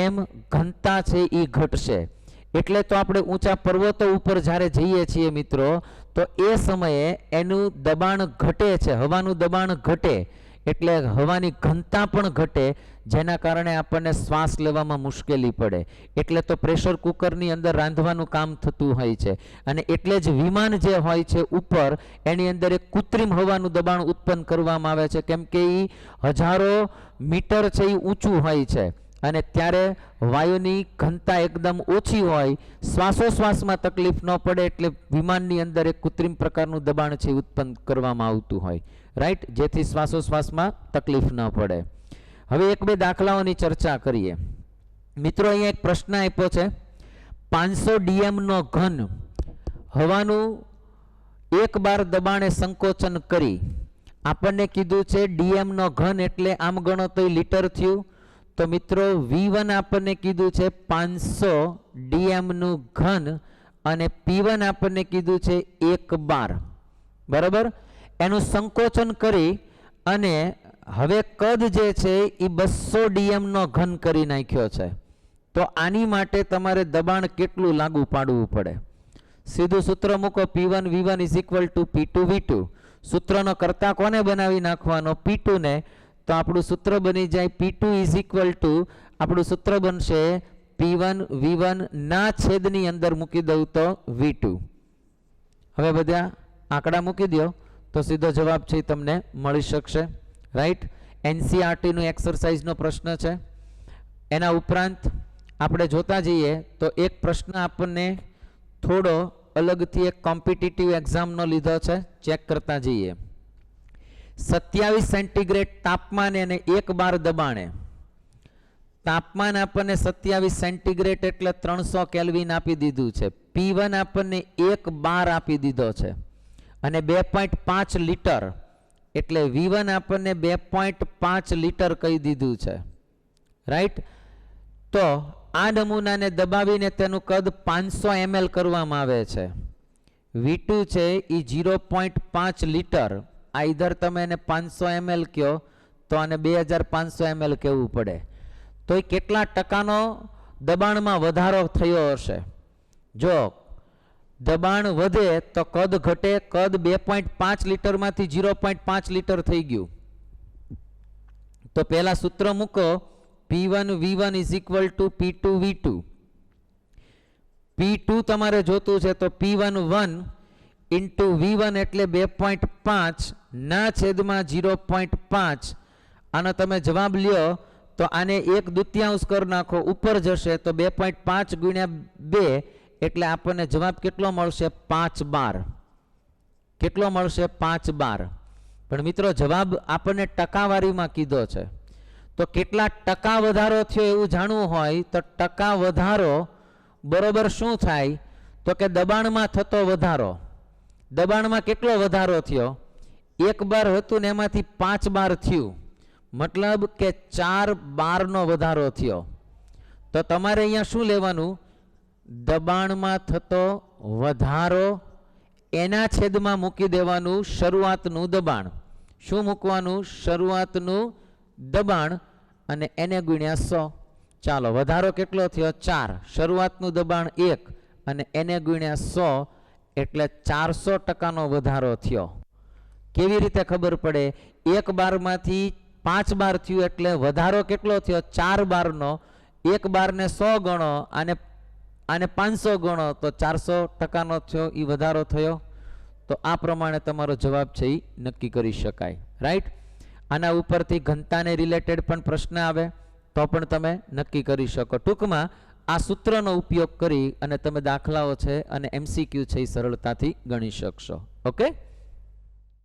એમ ઘનતા છે એ ઘટશે. એટલે તો આપણે ઊંચા પર્વતો ઉપર જ્યારે જઈએ છીએ મિત્રો, તો એ સમયે એનું દબાણ ઘટે છે, હવાનું દબાણ ઘટે એટલે હવાની ઘનતા પણ ઘટે, જેના કારણે આપણને શ્વાસ લેવામાં મુશ્કેલી પડે. એટલે તો પ્રેશર કુકરની અંદર રાંધવાનું કામ થતું હોય છે. અને એટલે જ વિમાન જે હોય છે ઉપર, એની અંદર એક કૃત્રિમ હવાનું દબાણ ઉત્પન્ન કરવામાં આવે છે, કેમ કે એ હજારો મીટર છે એ ઊંચું હોય છે અને ત્યારે વાયુની ઘનતા એકદમ ઓછી હોય, શ્વાસોશ્વાસમાં તકલીફ ન પડે એટલે વિમાનની અંદર એક કૃત્રિમ પ્રકારનું દબાણ છે ઉત્પન્ન કરવામાં આવતું હોય, રાઈટ, જેથી શ્વાસોશ્વાસમાં તકલીફ ન પડે. હવે એક બે દાખલાઓની ચર્ચા કરીએ. મિત્રો અહીંયા એક પ્રશ્ન આપ્યો છે, 500 DM નો ઘન હવાનું એક બાર દબાણે સંકોચન કરી આપણને કીધું છે DM નો ઘન એટલે આમ ગણો તો લીટર થયું. તો મિત્રો V1 આપણને કીધું છે 500 DM નું ઘન અને P1 આપણને કીધું છે 1 બાર, બરાબર. એનું સંકોચન કરી અને હવે કદ જે છે એ 200 DM નો ઘન કરી નાખ્યો છે. તો આની માટે તમારે દબાણ કેટલું લાગુ પાડવું પડે? સીધું સૂત્ર મૂકો, P1 V1 = P2 V2. સૂત્રનો કર્તા કોને બનાવી નાખવાનો? P2 ને. તો આપણું સૂત્ર બની જાય P2 = આપણું સૂત્ર બનશે P1 V1 ના છેદની અંદર મૂકી દઉં તો V2. હવે બધા આંકડા મૂકી દો તો સીધો જવાબ છે તમને મળી શકશે, રાઈટ. NCERT નું એક્સરસાઇઝનો પ્રશ્ન છે. એના ઉપરાંત આપણે જોતા જઈએ તો એક પ્રશ્ન આપણને થોડો અલગથી એક કોમ્પિટિટિવ એક્ઝામનો લીધો છે, ચેક કરતા જઈએ. 27 સેન્ટીગ્રેડ તાપમાને અને 1 બાર દબાણે, તાપમાન આપણને 27 સેન્ટીગ્રેડ એટલે 300 કેલ્વિન આપી દીધું છે. P1 આપણને 1 બાર આપી દીધો છે અને 2.5 લીટર એટલે V1 આપણને 2.5 લીટર કહી દીધું છે, રાઈટ. તો આ નમૂનાને દબાવીને તેનું કદ 500 ml કરવામાં આવે છે. V2 છે એ 0.5 લીટર. આ ઇધર તમે એને 500 ml કહો તો આને 2500 ml કહેવું પડે. તો એ કેટલા ટકાનો દબાણમાં વધારો થયો હશે? જો દબાણ વધે તો કદ ઘટે. કદ 2.5 લીટરમાંથી 0.5 લીટર થઈ ગયું. તો પહેલા સૂત્ર મૂકો, P1 V1 = P2 V2. P2 તમારે જોતું છે તો P1 1 * V1 એટલે 2.5 ના છેદમાં 0.5. આનો તમે જવાબ લ્યો તો આને 1/2 કરી નાખો, ઉપર જશે તો 2.5 ગુણ્યા 2 એટલે આપણને જવાબ કેટલો મળશે? 5/12. કેટલો મળશે? 5/12. પણ મિત્રો જવાબ આપણને ટકાવારીમાં કીધો છે, તો કેટલા ટકા વધારો થયો એવું જાણવું હોય તો ટકા વધારો બરોબર શું થાય? તો કે દબાણમાં થતો વધારો. દબાણમાં કેટલો વધારો થયો? 1 બાર હતું ને એમાંથી 5 બાર થયું, મતલબ કે 4 બારનો વધારો થયો. તો તમારે અહીંયા શું લેવાનું? દબાણમાં થતો વધારો એના છેદમાં મૂકી દેવાનું શરૂઆતનું દબાણ. શું મૂકવાનું? શરૂઆતનું દબાણ અને એને ગુણ્યા 100. ચાલો, વધારો કેટલો થયો? 4. શરૂઆતનું દબાણ 1 અને એને ગુણ્યા 100 એટલે 400% વધારો થયો. કેવી રીતે ખબર પડે? 1 બારમાંથી 5 બાર થયું એટલે વધારો કેટલો થયો? 4 બારનો. 1 બારને 100 ગણો અને 500 ગણો તો 400%નો થયો, એ વધારો થયો. તો આ પ્રમાણે તમારો જવાબ છે એ નક્કી કરી શકાય. રાઈટ? આના ઉપરથી ઘનતાને રિલેટેડ પણ પ્રશ્ન આવે તો પણ તમે નક્કી કરી શકો. ટૂંકમાં આ સૂત્રનો ઉપયોગ કરી અને તમે દાખલાઓ છે અને MCQ છે એ સરળતાથી ગણી શકશો. ઓકે.